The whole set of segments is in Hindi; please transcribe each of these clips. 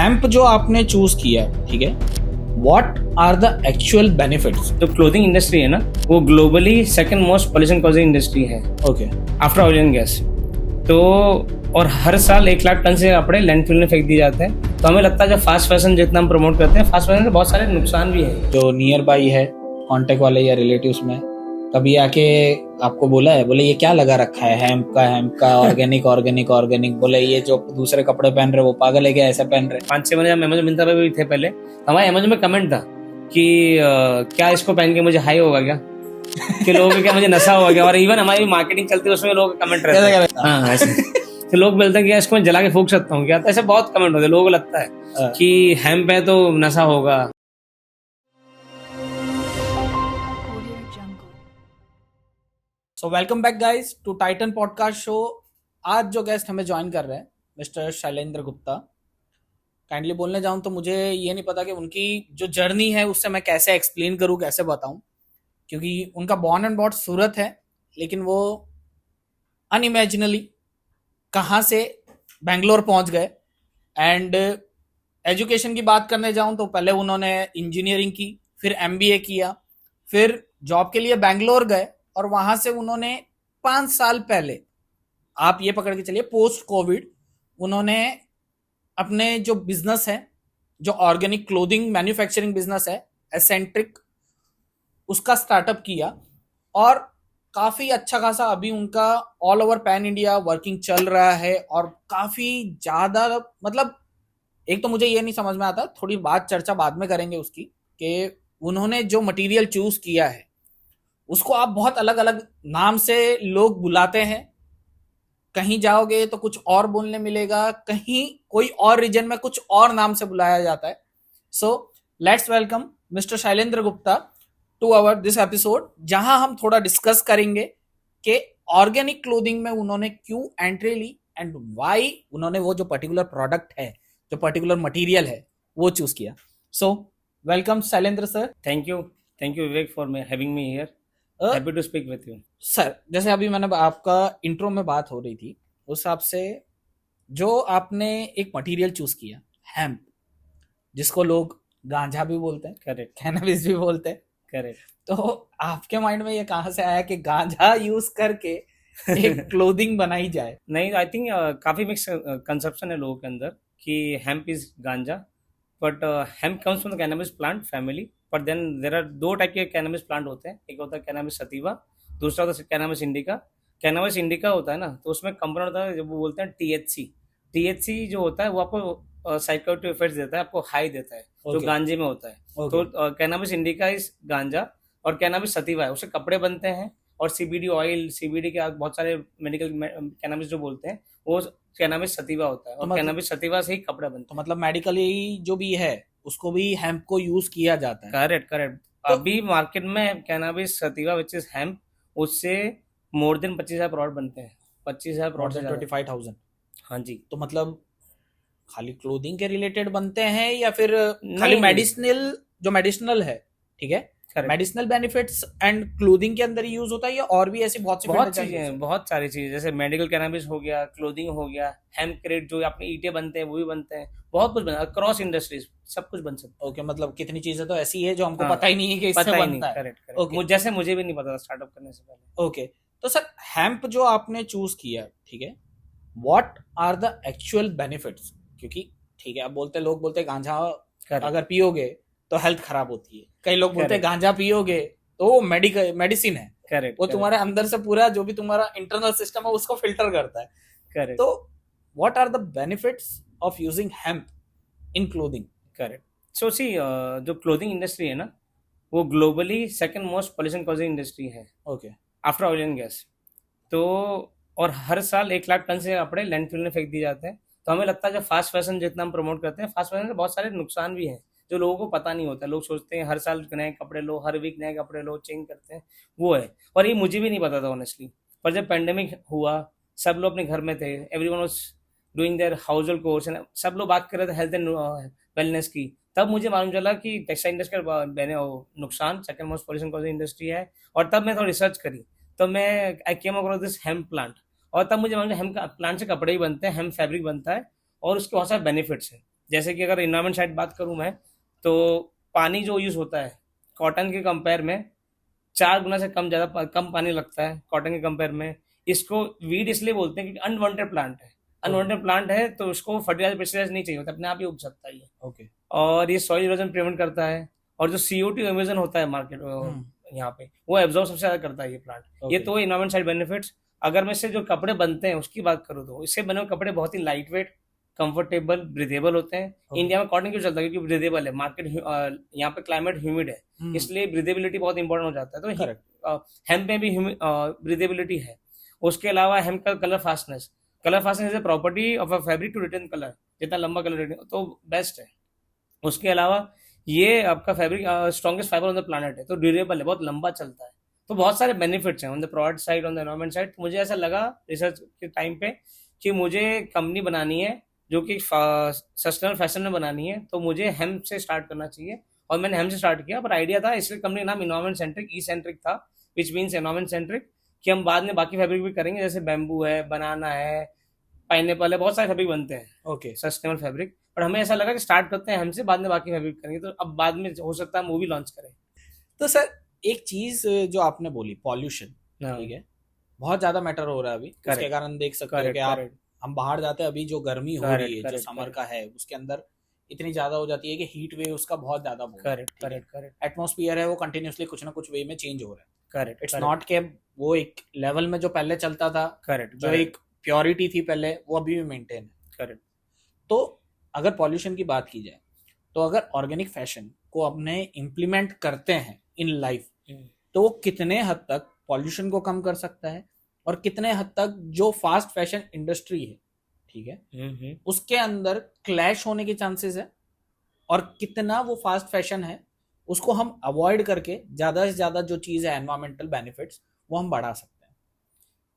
हैम्प जो आपने चूज किया है, ठीक है, what are the actual benefits? जो क्लोथिंग इंडस्ट्री है ना, वो globally second most pollution causing industry है okay, after oil and gas. तो और हर साल 1 लाख टन से कपड़े लैंडफिल में फेंक दिए जाते हैं। तो हमें लगता है जब फास्ट फैशन जितना हम प्रमोट करते हैं, फास्ट फैशन के बहुत सारे नुकसान भी है। जो नियर बाई है, कांटेक्ट वाले या रिलेटिव्स में, कभी आके आपको बोला है, बोले ये क्या लगा रखा है हैम्प का ऑर्गेनिक, बोले ये जो दूसरे कपड़े पहन रहे वो पागल है क्या, ऐसा पहन रहे? 5-6 महीने हम अमेजोन मिंत्रा पे भी थे पहले, हमारे अमेजोन में कमेंट था कि क्या इसको पहन के मुझे हाई होगा क्या कि लोगों को क्या मुझे नशा होगा क्या। और इवन हमारी मार्केटिंग चलती है उसमें लोगों के कमेंट रहते हैं, हाँ ऐसे तो लोग बोलते हैं कि इसको मैं जला के फूंक सकता हूँ क्या। तो ऐसे बहुत कमेंट होते हैं, लोगों को लगता है कि हैम्प है तो नशा होगा। So welcome back guys to Titan podcast show. आज जो गेस्ट हमें ज्वाइन कर रहे हैं मिस्टर शैलेंद्र गुप्ता। काइंडली बोलने जाऊं तो मुझे ये नहीं पता कि उनकी जो जर्नी है उससे मैं कैसे एक्सप्लेन करूं, कैसे बताऊं, क्योंकि उनका बॉर्न एंड बॉट सूरत है, लेकिन वो अनइमेजिनली कहाँ से बेंगलोर पहुंच गए। एंड एजुकेशन की बात करने जाऊं तो पहले उन्होंने इंजीनियरिंग की, फिर एमबीए किया, फिर जॉब के लिए बेंगलोर गए और वहां से उन्होंने 5 साल पहले, आप ये पकड़ के चलिए, पोस्ट कोविड उन्होंने अपने जो बिजनेस है, जो ऑर्गेनिक क्लोथिंग मैन्युफैक्चरिंग बिजनेस है एसेंट्रिक, उसका स्टार्टअप किया और काफी अच्छा खासा अभी उनका all over pan India working चल रहा है। और काफी ज्यादा, मतलब एक तो मुझे ये नहीं समझ में आता, थोड़ी बात चर्चा बाद में करेंगे उसकी, कि उन्होंने जो मटेरियल चूज किया है उसको आप बहुत अलग अलग नाम से लोग बुलाते हैं। कहीं जाओगे तो कुछ और बोलने मिलेगा, कहीं कोई और रीजन में कुछ और नाम से बुलाया जाता है। So let's welcome mister Shailendra Gupta to our this episode, जहां हम थोड़ा डिस्कस करेंगे कि ऑर्गेनिक क्लोथिंग में उन्होंने क्यों एंट्री ली एंड व्हाई उन्होंने वो जो पर्टिकुलर प्रोडक्ट है, जो पर्टिकुलर मटेरियल है, वो चूज किया। So welcome Shailendra sir. Thank you Vivek for having me here. Happy to speak with you sir. जैसे अभी मैंने आपका इंट्रो में बात हो रही थी, उस हिसाब से जो आपने एक मटेरियल चूज किया हेम्प, जिसको लोग गांजा भी बोलते हैं, करेक्ट, कैनबिस भी बोलते हैं, करेक्ट। तो आपके माइंड में ये कहाँ से आया कि गांजा यूज करके एक क्लोथिंग बनाई जाए? नहीं, आई थिंक काफी मिक्स कंसेप्शन है लोगों के अंदर कि हेम्प इज गांजा, but hemp comes from the cannabis plant family. But then there are 2 type के कैनबिस प्लांट होते हैं, एक होता है कैनबिस सतीवा, दूसरा होता है कैनबिस इंडिका। कैनबिस इंडिका होता है ना, तो उसमें कंपाउंड होता है, जब वो बोलते हैं टीएचसी जो होता है वो आपको साइकोएक्टिव इफेक्ट्स देता है, आपको हाई देता है, जो गांजे में होता है। तो कैनबिस इंडिका इज गांजा और कैनबिस सतीवा है, उससे कपड़े बनते हैं। और सीबीडी ऑयल, सीबीडी के बहुत सारे मेडिकल कैनबिस जो बोलते हैं, वो कैनबिस सतीवा होता है, और कैनबिस सतीवा से ही कपड़े बनते हैं। तो मतलब मेडिकली जो भी है उसको भी हेम्प को यूज किया जाता है? करेक्ट। अभी मार्केट में कैनबिस सतीवा विच इज हेम्प, उससे मोर देन 25,000 प्रोडक्ट बनते हैं। 25,000 प्रोडक्ट, 25,000। हाँ जी। तो मतलब खाली क्लोथिंग के रिलेटेड बनते हैं या फिर खाली मेडिसिनल, जो मेडिसिनल है, ठीक है, मेडिसिनल बेनिफिट्स एंड क्लोथिंग के अंदर ही यूज होता है, या और भी ऐसी बहुत सारी चीजें, जैसे मेडिकल कैनबिस हो गया, क्लोथिंग हो गया, हेम्प क्रेट जो अपने ईटे बनते हैं वो भी बनते हैं, बहुत कुछ बनता है, क्रॉस इंडस्ट्रीज सब कुछ बन सकता है। ओके, मतलब कितनी चीजें तो ऐसी है जो हमको पता ही नहीं है कि इससे बनता है। करेक्ट। जैसे मुझे भी नहीं पता था स्टार्टअप करने से पहले। ओके, तो सर हेम्प जो आपने चूज किया, ठीक है, what are the actual benefits? क्योंकि ठीक है, अब लोग बोलते हैं गांजा अगर पियोगे तो हेल्थ खराब होती है, कई लोग बोलते हैं गांजा पियोगे तो वो मेडिसिन है। करेक्ट, वो तुम्हारे अंदर से पूरा जो भी तुम्हारा इंटरनल सिस्टम है उसको फिल्टर करता है। करेक्ट। तो what are the benefits of using hemp in clothing? Correct. So see, जो क्लोथिंग इंडस्ट्री है ना, वो globally second most pollution causing industry है, okay, after oil and gas. तो और हर साल 1 लाख टन से कपड़े लैंडफिल में फेंक दिए जाते हैं। तो हमें लगता है जब फास्ट फैशन जितना हम प्रमोट करते हैं, फास्ट फैशन के बहुत सारे नुकसान भी हैं जो लोगों को पता नहीं होता। लोग सोचते हैं हर साल नए कपड़े लो, हर वीक नए कपड़े लो, चेंज करते हैं, वो है। और ये मुझे भी नहीं पता था ऑनेस्टली, पर जब पेंडेमिक हुआ, सब लोग अपने घर में थे, everyone was doing their house hold course, सब लोग बात कर रहे थे हेल्थ एंड वेलनेस की, तब मुझे मालूम चला कि टेक्सटाइल इंडस्ट्री का नुकसान second most pollution causing industry है। और तब मैं थोड़ा रिसर्च करी, तो मैं I came across this hemp plant, और तब मुझे मालूम हेम्प प्लांट से कपड़े ही बनते हैं, हेम्प फैब्रिक बनता है, और उसके बहुत सारे बेनिफिट्स हैं। जैसे कि अगर इन्वायरमेंट साइड बात करूँ मैं, तो पानी जो यूज़ होता है कॉटन के कंपेयर में 4 गुना से कम पानी लगता है कॉटन के कंपेयर में। इसको वीड इसलिए बोलते हैं क्योंकि अनवांटेड प्लांट है। ओके। अनवांटेड प्लांट है तो उसको फर्टिलाइजर पेस्टिसाइड नहीं चाहिए होता, अपने आप ही उग सकता है ये। ओके। और ये सॉइल इरोजन प्रिवेंट करता है। और जो CO2 एमिशन होता है मार्केट हम्म। यहाँ पे, वो एब्जॉर्ब सबसे ज्यादा करता है ये प्लांट। ये ओके। तो इन्वायरमेंट साइड बेनिफिट्स। अगर मैं इससे जो कपड़े बनते हैं उसकी बात करूँ तो इससे बने हुए कपड़े बहुत ही लाइट वेट, कंफर्टेबल, ब्रीदेबल होते हैं। ओके। इंडिया में कॉटन क्यों चलता है? क्योंकि ब्रीदेबल है। मार्केट यहाँ पे क्लाइमेट ह्यूमिड है, हम्म। इसलिए ब्रीदेबिलिटी बहुत इंपॉर्टेंट हो जाता है। तो करेक्ट। हेम्प में भी ब्रीदेबिलिटी है। उसके अलावा हेम्प का colour fastness is a property of a fabric to return colour. जितना लंबा कलर रिटर्न तो बेस्ट है। उसके अलावा ये आपका fabric strongest fibre on the planet है, तो ड्यूरेबल है, बहुत लंबा चलता है। तो बहुत सारे बेनिफिट्स हैं on the product side, on the environment side. मुझे ऐसा लगा रिसर्च के टाइम पे कि मुझे कंपनी बनानी है जो कि सस्टेनेबल फैशन में बनानी है, तो मुझे हेम्प से स्टार्ट करना चाहिए। और मैंने हेम्प से स्टार्ट किया, पर आइडिया था इसलिए कंपनी का नाम इन्वायरमेंट सेंट्रिक ई सेंट्रिक था, विच मीन्स एनवायरमेंट सेंट्रिक, कि हम बाद में बाकी फैब्रिक भी करेंगे, जैसे बैम्बू है, बनाना है, पाइनएप्पल है, बहुत सारे फैब्रिक बनते हैं ओके। Sustainable fabric. पर हमें ऐसा लगा कि स्टार्ट करते हैं हमसे, बाद में बाकी फैब्रिक करेंगे। तो अब बाद में हो सकता है मूवी लॉन्च करें। तो सर एक चीज जो आपने बोली, पॉल्यूशन, हाँ, ठीक है, बहुत ज्यादा मैटर हो रहा है अभी। उसके करेक्ट कारण देख सकते हो करेक्ट कि आप, करेक्ट हम बाहर जाते हैं, अभी जो गर्मी हो रही करेक्ट है, जो करेक्ट समर करेक्ट का है, उसके अंदर इतनी ज्यादा हो जाती है कि हीट वेव उसका बहुत ज्यादा बोल रहा है, करेक्ट ठीक है। करेक्ट करेक्ट एटमॉस्फेयर है वो कंटिन्यूसली कुछ ना कुछ वे में चेंज हो रहा है। करेक्ट इट्स करेक्ट नॉट के वो एक लेवल में जो पहले चलता था, करेक्ट जो एक प्योरिटी थी पहले, वो अभी भी मेंटेन है। करेक्ट। तो अगर पॉल्यूशन की बात की जाए, तो अगर ऑर्गेनिक फैशन को अपने इम्प्लीमेंट करते हैं इन लाइफ, तो वो कितने हद तक पॉल्यूशन को कम कर सकता है, और कितने हद तक जो फास्ट फैशन इंडस्ट्री है, ठीक है, उसके अंदर क्लैश होने के चांसेस है, और कितना वो फास्ट फैशन है उसको हम अवॉइड करके ज्यादा से ज्यादा जो चीज है एनवायरमेंटल बेनिफिट्स, वो हम बढ़ा सकते हैं।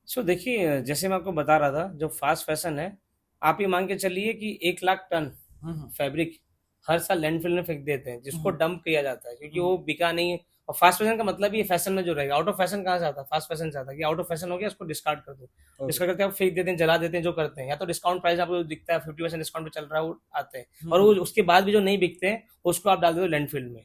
सो देखिए, जैसे मैं आपको बता रहा था, जो फास्ट फैशन है, आप ये मान के चलिए कि 1 लाख टन हम्म। फैब्रिक हर साल लैंडफिल में फेंक देते हैं, जिसको हम्म। डंप किया जाता है क्योंकि हम्म। वो बिका नहीं। और फास्ट फैशन का मतलब ही फैशन में जो रहेगा। आउट ऑफ फैशन कहाँ से आता है? फास्ट फैशन से आता है कि आउट ऑफ फैशन हो गया, उसको डिस्कार्ड कर दो। ओके। डिस्कार्ड करके आप फेंक देते हैं, जला देते हैं, जो करते हैं। या तो डिस्काउंट प्राइस आपको दिखता है 50% डिस्काउंट पे चल रहा है, वो आते हैं। और वो उसके बाद भी जो नहीं बिकते हैं उसको आप डाल देते हो लैंडफिल में।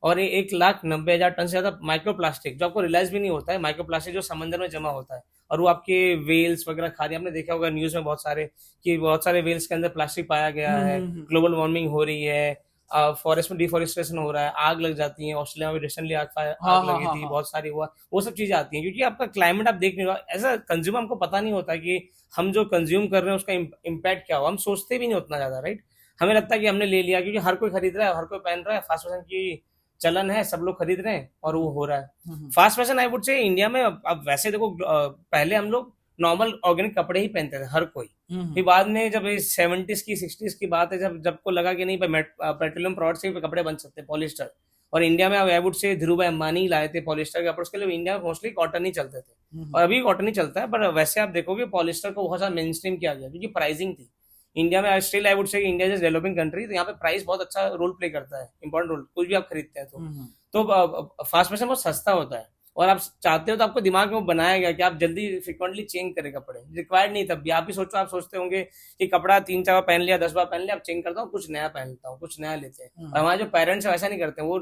और 1,90,000 टन से ज्यादा माइक्रो प्लास्टिक, जो आपको रियलाइज भी नहीं होता है, माइक्रो प्लास्टिक जो समंदर में जमा होता है, और वो आपके वेल्स वगैरह खा रही है। आपने देखा होगा न्यूज में बहुत सारे, कि बहुत सारे वेल्स के अंदर प्लास्टिक पाया गया है। ग्लोबल वार्मिंग हो रही है, फॉरेस्ट में डिफोरेस्टेशन हो रहा है, आग लग जाती है। ऑस्ट्रेलिया में रिसेंटली हाँ आग हाँ लगी हाँ थी, हाँ। बहुत सारी हुआ। वो सब चीजें आती हैं क्योंकि आपका क्लाइमेट आप देख नहीं रहा। एज अ कंज्यूमर हमको पता नहीं होता कि हम जो कंज्यूम कर रहे हैं उसका इम्पैक्ट क्या हो। हम सोचते भी नहीं उतना ज्यादा, राइट। हमें लगता है कि हमने ले लिया क्योंकि हर कोई खरीद रहा है, हर कोई पहन रहा है, फास्ट फैशन की चलन है, सब लोग खरीद रहे हैं और वो हो रहा है। Fast fashion I would say India में अब वैसे देखो, पहले हम लोग नॉर्मल ऑर्गेनिक कपड़े ही पहनते थे हर कोई। फिर बाद में जब 70s की 60s की बात है, जब को लगा कि नहीं भाई, पेट्रोलियम प्रोडक्ट से भी कपड़े बन सकते हैं, पॉलिस्टर। और इंडिया में आई वुड से धीरू भाई अंबानी लाए थे पॉलिस्टर के कपड़े। उसके लिए इंडिया में मोस्टली कॉटन ही चलते थे, और अभी कॉटन ही चलता है। पर वैसे आप देखोगे पॉलिस्टर को बहुत ज्यादा मेन स्ट्रीम किया गया क्योंकि प्राइसिंग थी इंडिया में। Still I would say India is developing country, तो यहाँ पे प्राइस बहुत अच्छा रोल प्ले करता है, इंपॉर्टेंट रोल, कुछ भी आप खरीदते हैं तो फास्ट फैशन बहुत सस्ता होता है। और आप चाहते हो तो आपको दिमाग में वो बनाया गया कि आप जल्दी फ्रिक्वेंटली चेंज करें कपड़े, रिक्वायर्ड नहीं। तब भी आप भी सोचो, आप सोचते होंगे कि कपड़ा 3-4 बार पहन लिया, 10 बार पहन लिया, अब चेंज करता हूँ, कुछ नया पहनता हूँ, कुछ नया लेते हैं। और हमारे जो पेरेंट्स है वैसा नहीं करते, वो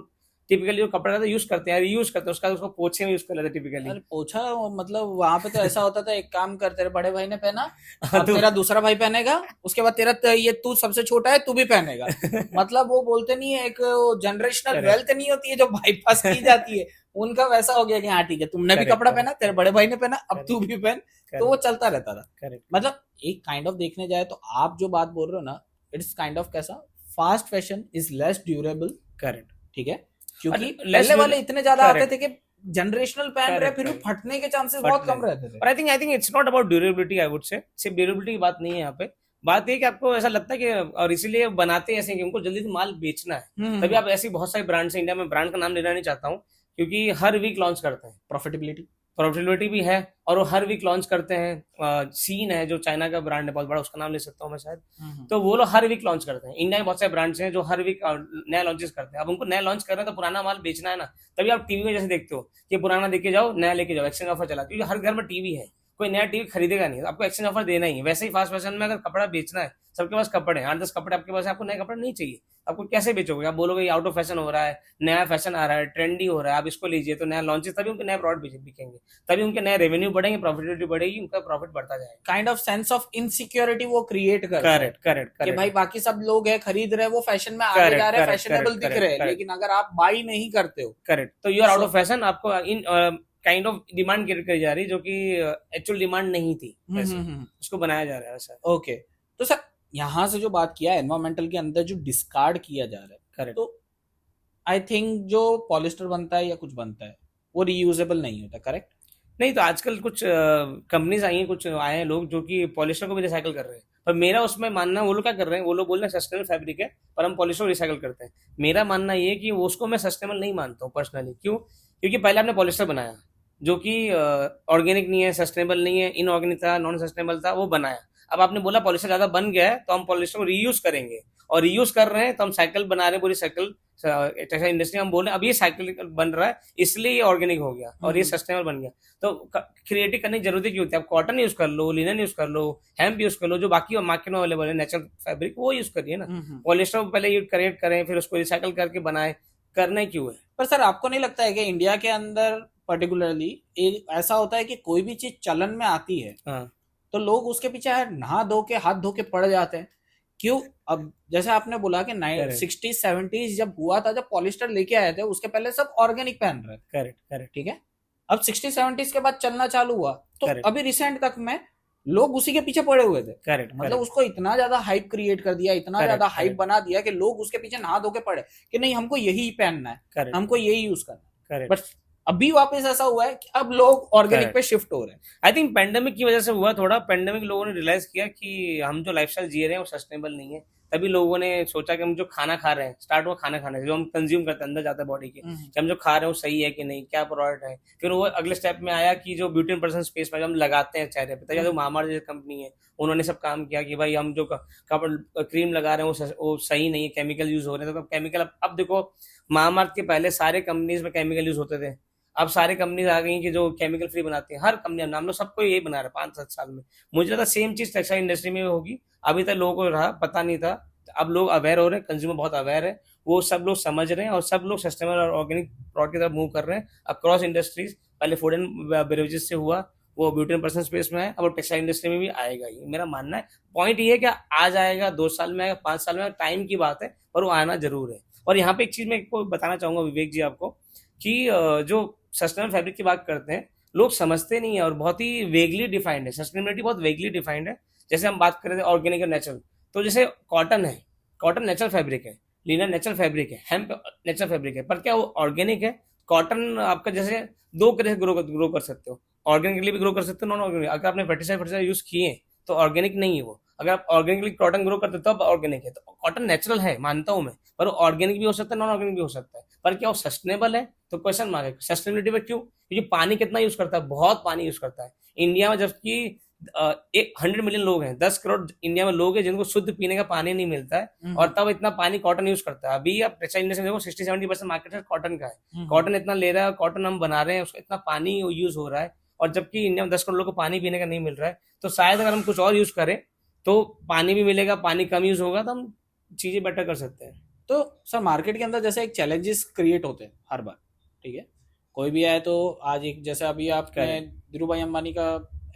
टिपिकली जो कपड़ा था यूज करते हैं, रीयूज करते हैं, उसका उसको पोछे में यूज कर लेते हैं टिपिकली। अरे पोछा, मतलब वहां पे तो ऐसा होता था, एक काम कर, तेरे बड़े भाई ने पहना, अब तो तेरा दूसरा भाई पहनेगा, उसके बाद तेरा ये तू सबसे छोटा है, तू भी पहनेगा। मतलब वो बोलते नहीं है, एक जनरेशनल वेल्थ नहीं होती है जो बाईपास की जाती है, उनका वैसा हो गया कि हाँ ठीक है, तुमने भी कपड़ा पहना, तेरे बड़े भाई ने पहना, अब तू भी पहन। तो वो चलता रहता था। मतलब एक काइंड ऑफ देखने जाए तो आप जो बात बोल रहे हो ना, इट्स काइंड ऑफ कैसा, fast fashion is less durable. Correct, ठीक है, क्योंकि less पहले वाले इतने ज्यादा आते correct. थे कि जनरेशनल पहन रहे, फिर भी फटने के चांसेस बहुत कम रहते थे। पर I think it's not about durability, I would say सिर्फ ड्यूरेबिलिटी की बात नहीं है यहाँ पे। बात ये कि आपको ऐसा लगता है कि, और इसीलिए बनाते ऐसे कि उनको जल्दी से माल बेचना है, तभी आप ऐसी बहुत सारी ब्रांड्स, इंडिया में ब्रांड का नाम लेना नहीं चाहता हूँ क्योंकि हर वीक लॉन्च करते हैं। प्रॉफिटेबिलिटी भी है, और वो हर वीक लॉन्च करते हैं। सीन है जो चाइना का ब्रांड है बहुत बड़ा, उसका नाम ले सकता हूँ मैं शायद। तो वो लोग हर वीक लॉन्च करते हैं। इंडिया में बहुत सारे ब्रांड्स हैं जो हर वीक नया लॉन्चेस करते हैं। अब उनको नया लॉन्च कर रहे हैं तो पुराना माल बेचना है ना। तभी आप टीवी में जैसे देखते हो कि पुराना देके जाओ, नया लेके जाओ, एक्सचेंज ऑफर चला, क्योंकि हर घर में टीवी है। कोई नया टीवी खरीदेगा नहीं, तो आपको एक्सचेंज ऑफर देना ही है। वैसे ही फास्ट फैशन में अगर कपड़ा बेचना है, सबके पास कपड़े हैं, 8-10 कपड़े आपके पास है, आपको नए कपड़े नहीं चाहिए, आपको कैसे बेचोगे? आप बोलोगे आउट ऑफ फैशन हो रहा है, नया फैशन आ रहा है, ट्रेंडी हो रहा है, आप इसको लीजिए, तो नया लॉन्चेस, तभी उनके नए प्रोडक्ट बिकेंगे, तभी उनके नए रेवेन्यू बढ़ेंगे, प्रॉफिटेबिलिटी बढ़ेगी, उनका प्रॉफिट बढ़ता जाएगा। Kind of sense of insecurity वो क्रिएट करता है करेक्ट करेक्ट कि करेक्ट भाई बाकी सब लोग है खरीद रहे हैं, वो फैशन में आगे करेक्ट जा रहे हैं, करेक्ट फैशनेबल करेक्ट दिख करेक्ट रहे हैं, करेक्ट लेकिन अगर आप बाई नहीं करते हो करेक्ट, तो you are out so of fashion, आपको in kind of demand create करी जा रही है, जो कि एक्चुअल डिमांड नहीं थी, वैसे उसको बनाया जा रहा है ऐसा। ओके। तो सर यहाँ से जो बात किया एनवायरमेंटल के अंदर जो डिस्कार्ड किया जा रहा है, करेक्ट। तो आई थिंक जो पॉलिस्टर बनता है या कुछ बनता है वो रीयूजेबल नहीं होता, करेक्ट? नहीं, तो आजकल कुछ कंपनीज आई हैं, कुछ आए हैं लोग जो कि पॉलिस्टर को भी रिसाइकल कर रहे हैं, पर मेरा उसमें मानना, वो लोग क्या कर रहे हैं, वो लोग बोल रहे हैं सस्टेनेबल फैब्रिक है पर हम पॉलिस्टर को रिसाइकल करते हैं। मेरा मानना ये है कि वो, उसको मैं सस्टेनेबल नहीं मानता हूँ पर्सनली। क्यों? क्योंकि पहले आपने पॉलिस्टर बनाया जो कि ऑर्गेनिक नहीं है, सस्टेनेबल नहीं है, इनऑर्गेनिक था, नॉन सस्टेनेबल था, वो बनाया। अब आपने बोला पॉलिस्टर ज्यादा बन गया है तो हम पॉलिस्टर को रीयूज करेंगे, और रीयूज कर रहे हैं तो हम साइकिल बना रहे हैं, पूरी साइकिल टेक्सटाइल इंडस्ट्री हम बोल रहे हैं अब ये साइकिल बन रहा है, इसलिए ये ऑर्गेनिक हो गया और ये सस्टेनेबल बन गया। तो क्रिएटिव करने की जरूरत क्यों होती है? आप कॉटन यूज कर लो, लिनन यूज कर लो, हेम्प यूज कर लो, जो बाकी मार्केट में अवेलेबल है नेचुरल फैब्रिक, वो यूज करिए ना। पॉलिस्टर को पहले यूज क्रिएट करें, फिर उसको रिसाइकल करके बनाए, करना क्यों है? पर सर आपको नहीं लगता है कि इंडिया के अंदर पर्टिकुलरली ऐसा होता है कि कोई भी चीज चलन में आती है हाँ तो लोग उसके पीछे नहा धो के हाथ धो के पड़ जाते हैं? क्यों? अब जैसे आपने बोला कि करेक्ट 60s 70s जब हुआ था, जब पॉलिस्टर लेके आए थे, उसके पहले सब ऑर्गेनिक पहन रहे थे, करेक्ट करेक्ट ठीक है? अब 60s 70s के बाद चलना चालू हुआ तो करेक्ट अभी रिसेंट तक में लोग उसी के पीछे पड़े हुए थे। करेक्ट मतलब उसको इतना ज्यादा हाइप क्रिएट कर दिया, इतना करेक्ट ज्यादा हाइप करेक्ट बना दिया कि लोग उसके पीछे नहा धो के पड़े कि नहीं हमको यही पहनना है, करेक्ट हमको यही यूज करना है। करेक्ट बट अभी वापस ऐसा हुआ है कि अब लोग ऑर्गेनिक करेक्ट। पे शिफ्ट हो रहे हैं। आई थिंक पेंडेमिक की वजह से हुआ थोड़ा। पेंडेमिक लोगों ने रियलाइज किया कि हम जो लाइफस्टाइल जी रहे हैं वो सस्टेनेबल नहीं है। तभी लोगों ने सोचा कि हम जो खाना खा रहे हैं, स्टार्ट हुआ खाना खाने से, जो हम कंज्यूम करते हैं अंदर जाता है बॉडी के, कि हम जो खा रहे हैं वो सही है कि नहीं, क्या प्रोडक्ट है। फिर वो अगले स्टेप में आया कि जो ब्यूटी पर्सन स्पेस में जो हम लगाते हैं चेहरे पे, तभी जो मामाअर्थ जैसी कंपनी है उन्होंने सब काम किया कि भाई हम जो कपड़ क्रीम लगा रहे हैं वो सही नहीं है, केमिकल यूज हो रहे हैं। तो केमिकल, अब देखो मामाअर्थ के पहले सारे कंपनीज में केमिकल यूज होते थे, अब सारे कंपनीज आ गई कि जो केमिकल फ्री बनाती हैं। हर कंपनी नाम लो, सबको यही बना रहा है 5-7 साल में। मुझे लगता सेम चीज टेक्सटाइल इंडस्ट्री में होगी। अभी तक लोगों को रहा पता नहीं था, अब लोग अवेयर हो रहे हैं, कंज्यूमर बहुत अवेयर है, वो सब लोग समझ रहे हैं और सब लोग सस्टेनेबल और ऑर्गेनिक प्रोडक्ट की तरफ मूव कर रहे हैं अक्रॉस इंडस्ट्रीज। पहले फूड एंड बेवरेजेस से हुआ, वो ब्यूटी एंड पर्सनल स्पेस में है, अब टेक्सटाइल इंडस्ट्री में भी आएगा। ये मेरा मानना है। पॉइंट ये है कि आ जाएगा, 2 साल में आएगा, 5 साल में, टाइम की बात है, पर वो आना जरूर है। और यहाँ पे एक चीज मैं आपको बताना चाहूंगा विवेक जी आपको, कि जो सस्टेनेबल फैब्रिक की बात करते हैं, लोग समझते नहीं है और बहुत ही वेगली डिफाइंड है। सस्टेनेबिलिटी बहुत वेगली डिफाइंड है। जैसे हम बात कर रहे थे ऑर्गेनिक और नेचुरल, तो जैसे कॉटन है, कॉटन नेचुरल फैब्रिक है, लिनन नेचुरल फैब्रिक है, हेम्प नेचुरल फैब्रिक है, पर क्या वो ऑर्गेनिक है? कॉटन आपका जैसे दो तरह से ग्रो कर सकते हो, ऑर्गेनिकली भी ग्रो कर सकते हो, नॉन ऑर्गेनिक। अगर आपने फर्टिलाइजर यूज किए तो ऑर्गेनिक नहीं है वो। अगर आप ऑर्गेनिकली कॉटन ग्रो करते हो तब ऑर्गेनिक है। तो कॉटन नेचुरल है मानता हूं मैं, पर वो ऑर्गेनिक भी हो सकता है, नॉन ऑर्गेनिक भी हो सकता है। पर क्या वो सस्टेनेबल है? तो क्वेश्चन मार्क है। सस्टेनेबिलिटी पे क्यों? क्योंकि पानी कितना यूज करता है? बहुत पानी यूज करता है इंडिया में। जबकि 100 मिलियन लोग हैं, 10 करोड़ इंडिया में लोग हैं जिनको शुद्ध पीने का पानी नहीं मिलता है, और तब इतना पानी कॉटन यूज करता है। अभी आप टेक्सटाइल इंडस्ट्री में देखो 60-70% मार्केट कॉटन का है। कॉटन इतना ले रहा है, कॉटन हम बना रहे हैं, उसका इतना पानी यूज हो रहा है, और जबकि इंडिया में 10 करोड़ लोग को पानी पीने का नहीं मिल रहा है। तो शायद अगर हम कुछ और यूज करें तो पानी भी मिलेगा, पानी कम यूज होगा, तो हम चीजें बेटर कर सकते हैं। तो सर मार्केट के अंदर जैसे एक चैलेंजेस क्रिएट होते हैं हर बार, ठीक है? कोई भी आए तो आज एक, जैसे अभी आपने धीरू भाई अंबानी का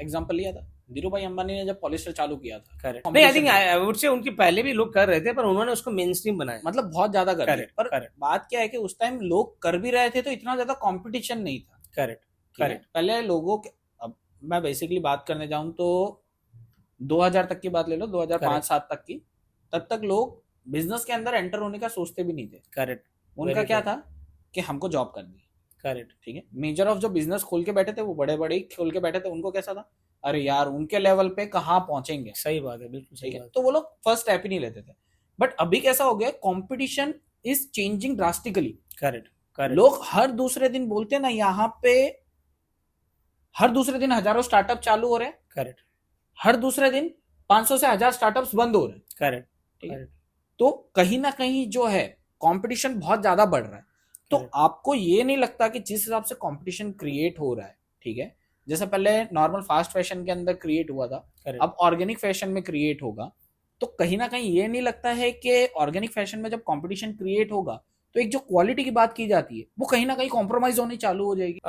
एग्जांपल लिया था। धीरू भाई अंबानी ने जब पॉलिस्टर चालू किया था, करेक्ट। नहीं, I think I would say उनके पहले भी लोग कर रहे थे, पर उन्होंने उसको मेन स्ट्रीम बनाया, मतलब बहुत ज्यादा कर दिया। पर करेक्ट बात क्या है कि उस टाइम लोग कर भी रहे थे तो इतना ज्यादा कंपटीशन नहीं था। करेक्ट ठीक है? करेक्ट पहले लोगों के, अब मैं बेसिकली बात करने जाऊं तो 2000 तक की बात ले लो, 2005-7 तक की, तब तक लोग बिजनेस के अंदर एंटर होने का सोचते भी नहीं थे। करेक्ट। उनका क्या था कि हमको जॉब करनी है। करेक्ट। ठीक है? मेजर ऑफ जो बिजनेस खोल के बैठे थे वो बड़े बड़े खोल के बैठे थे। उनको कैसा था, अरे यार उनके लेवल पे कहाँ पहुंचेंगे। सही बात है, बिल्कुल सही ठीक है? बात। तो वो लोग फर्स्ट स्टेप ही नहीं लेते थे। बट अभी कैसा हो गया, competition is changing drastically. Correct correct. लोग हर दूसरे दिन बोलते हैं ना, यहाँ पे हर दूसरे दिन हजारों स्टार्टअप चालू हो रहे हैं। करेक्ट। हर दूसरे दिन 500 से 1000 स्टार्टअप्स बंद हो रहे हैं। करेक्ट। ठीक है? तो कहीं ना कहीं जो है कंपटीशन बहुत ज्यादा बढ़ रहा है। तो आपको ये नहीं लगता कि जिस हिसाब से कंपटीशन क्रिएट हो रहा है, ठीक है, जैसे पहले नॉर्मल फास्ट फैशन के अंदर क्रिएट हुआ था, करेक्ट अब ऑर्गेनिक फैशन में क्रिएट होगा। तो कहीं ना कहीं ये नहीं लगता है कि ऑर्गेनिक फैशन में जब कंपटीशन क्रिएट होगा तो एक जो क्वालिटी की बात की जाती है वो कहीं ना कहीं कॉम्प्रोमाइज होनी चालू हो जाएगी?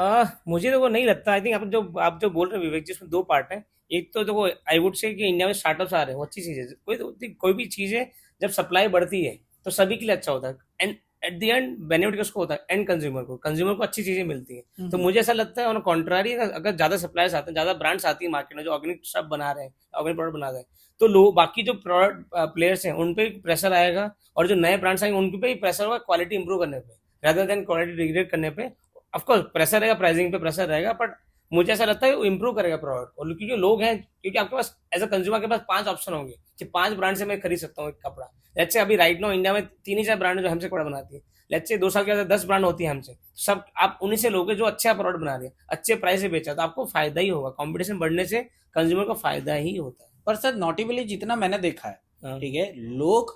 मुझे तो वो नहीं लगता। आई थिंक आप जो बोल रहे हैं विवेक जी, इसमें दो पार्ट हैं। एक तो देखो, आई वुड से कि इंडिया में स्टार्टअप्स आ रहे हैं, वो अच्छी चीज़ है। कोई भी चीज़ है, जब सप्लाई बढ़ती है तो सभी के लिए अच्छा होता है, and at the end benefit किसको होता है? एंड कंज्यूमर को अच्छी चीज़ें मिलती हैं। तो मुझे ऐसा लगता है ऑन कॉन्ट्रारी, अगर ज़्यादा सप्लायर्स आते हैं, ज़्यादा ब्रांड्स आती है मार्केट में जो ऑर्गेनिक सब बना रहे हैं, ऑर्गेनिक प्रोडक्ट बना रहे हैं, तो लोग बाकी जो प्रोडक्ट प्लेयर्स हैं उन पे प्रेशर आएगा, और जो नए ब्रांड्स आएंगे उन पे भी प्रेशर होगा क्वालिटी इंप्रूव करने पे, rather देन क्वालिटी डिग्रेड करने पे। ऑफ कोर्स प्रेशर रहेगा, प्राइसिंग पे प्रेशर रहेगा, बट मुझे ऐसा लगता है वो इंप्रूव करेगा प्रोडक्ट को। क्योंकि लोग हैं, क्योंकि आपके पास एज अ कंज्यूमर के पास 5 ऑप्शन होंगे कि 5 ब्रांड से मैं खरीद सकता हूँ एक कपड़ा। लेट्स से अभी राइट नाउ इंडिया में 3 ही 4 ब्रांड है जो हमसे कपड़ा बनाती है। लेट्स से 2 साल के बाद 10 ब्रांड होती है हमसे, सब आप उन्हीं से लोगे जो अच्छा प्रोडक्ट बना रहे हैं, अच्छे प्राइस से बेचा, तो आपको फायदा ही होगा। कॉम्पिटिशन बढ़ने से कंज्यूमर को फायदा ही होता है। पर सर नोटिवली जितना मैंने देखा है, हाँ, ठीक है, लोग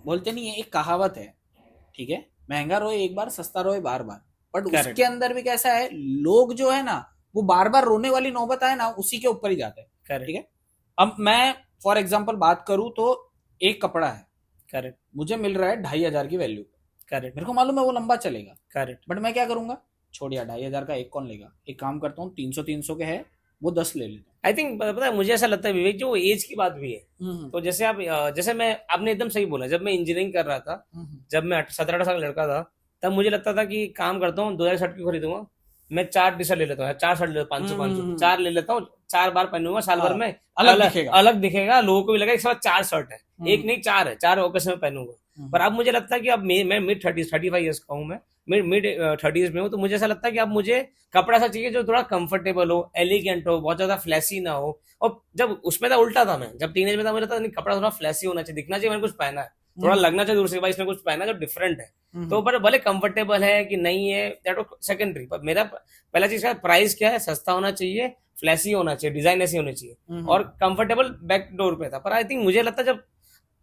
बोलते नहीं है, एक कहावत है, ठीक है, महंगा रोए एक बार, सस्ता रोए बार बार। बट करेक्ट उसके अंदर भी कैसा है, लोग जो है ना वो बार बार रोने वाली नौबत आए ना उसी के ऊपर ही जाते हैं। ठीक करेक्ट है, अब मैं फॉर एग्जाम्पल बात करूं तो एक कपड़ा है, करेक्ट मुझे मिल रहा है 2,500 की वैल्यू, करेक्ट मेरे को मालूम है वो लंबा चलेगा, करेक्ट बट मैं क्या करूंगा, छोड़ यार 2,500 का एक कौन लेगा, एक काम करता हूँ 300 के है वो 10 ले लेता आई थिंक पता है, मुझे ऐसा लगता है विवेक, जो एज की बात भी है। हूँ। तो जैसे जैसे मैं, आपने एकदम सही बोला, जब मैं इंजीनियरिंग कर रहा था, जब मैं 17-18 साल का लड़का था, तब मुझे लगता था कि काम करता हूँ 2,000 शर्ट क्यों खरीदूंगा, मैं 4 टी शर्ट ले लेता हूँ, 4 शर्ट ले लेता हूँ, 500 4 ले लेता हूँ, 4 बार पहनूंगा साल भर हाँ, में, अलग दिखेगा। अलग दिखेगा, लोगों को भी लगेगा कि साला 4 शर्ट है, एक नहीं 4 है, 4 ओकेशन में पहनूंगा। पर अब मुझे लगता है कि अब मैं मिड 30 35 ईयर्स का हूँ, मैं मिड 30s में हूँ, तो मुझे ऐसा लगता है कि अब मुझे कपड़ा ऐसा चाहिए जो थोड़ा कंफर्टेबल हो, एलिगेंट हो, बहुत ज्यादा फ्लैशी ना हो। और जब उसमें था उल्टा था, मैं जब टीनेज में था मुझे लगता था नहीं, कपड़ा थोड़ा फ्लैशी होना चाहिए, दिखना चाहिए मैंने कुछ पहना है, थोड़ा लगना चाहिए दूर से भाई इसने कुछ पहना जो डिफरेंट है। तो पर भले कंफर्टेबल है कि नहीं है, दैट वाज सेकेंडरी, पर मेरा पहला चीज का प्राइस क्या है, सस्ता होना चाहिए, फ्लैशी होना चाहिए, डिजाइन ऐसी होनी चाहिए, और कंफर्टेबल बैक डोर पे था। पर आई थिंक मुझे लगता है जब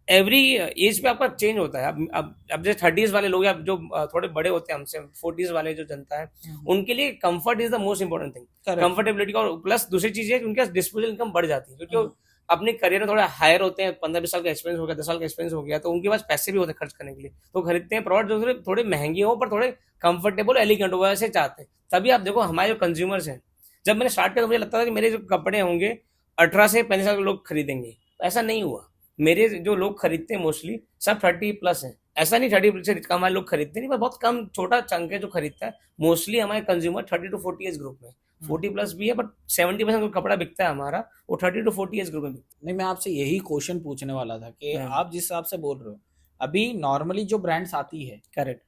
एवरी एज पे आपका चेंज होता है, अब जैसे 30s वाले लोग, अब जो थोड़े बड़े होते हैं हमसे, 40s वाले जो जनता है, उनके लिए comfort is the most important thing, comfortability का। और प्लस दूसरी चीज है कि उनके डिस्पोजल इनकम बढ़ जाती है, क्योंकि अपने करियर में थोड़ा हायर होते हैं, 15-20 साल का एक्सपीरियंस हो गया, 10 साल का एक्सपीरियंस हो गया, तो उनके पास पैसे भी होते हैं खर्च करने के लिए, तो खरीदते हैं प्रोडक्ट जो थोड़े महंगे हो पर थोड़े कंफर्टेबल एलिगेंट हो, वैसे चाहते हैं। तभी आप देखो हमारे जो कंज्यूमर्स हैं, जब मैंने स्टार्ट किया तो मुझे लगता था कि मेरे जो कपड़े होंगे 18 से 35 साल के लोग खरीदेंगे, ऐसा नहीं हुआ। मेरे जो लोग खरीदते हैं मोस्टली सब 30+ हैं। ऐसा नहीं 30 से कम हमारे लोग खरीदते नहीं, पर बहुत कम छोटा चंक है जो खरीदता है। मोस्टली हमारे कंज्यूमर 30 to 40 एज ग्रुप में, 40+ भी है, बट 70% जो कपड़ा बिकता है हमारा वो 30 to 40 एज ग्रुप में बिकता नहीं, मैं आपसे यही क्वेश्चन पूछने वाला था कि है। आप जिस हिसाब से बोल रहे हो, अभी नॉर्मली जो ब्रांड्स आती है करेक्ट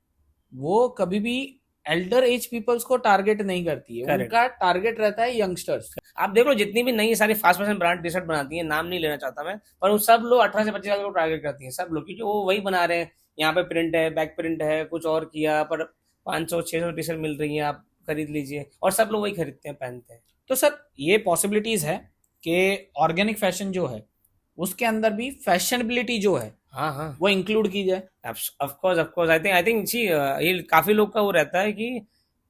वो कभी भी एल्डर एज पीपल्स को टारगेट नहीं करती है, Correct. उनका टारगेट रहता है यंगस्टर्स। आप देख लो, जितनी भी नई सारी fast fashion brand T shirt बनाती है, नाम नहीं लेना चाहता मैं, पर वो सब लोग 18 से 25 साल को टारगेट करती है, सब लोग, क्योंकि वो वही बना रहे हैं। यहाँ पे प्रिंट है, बैक प्रिंट है, कुछ और किया, पर 500-600 टी शर्ट मिल रही है, आप खरीद लीजिए, और सब लोग वही खरीदते हैं, पहनते हैं। तो सर ये पॉसिबिलिटीज है कि ऑर्गेनिक फैशन जो है उसके अंदर भी फैशनेबिलिटी जो है हाँ हाँ, वो इंक्लूड की जाए। ऑफ कोर्स आई थिंक जी, ये काफी लोग का वो रहता है कि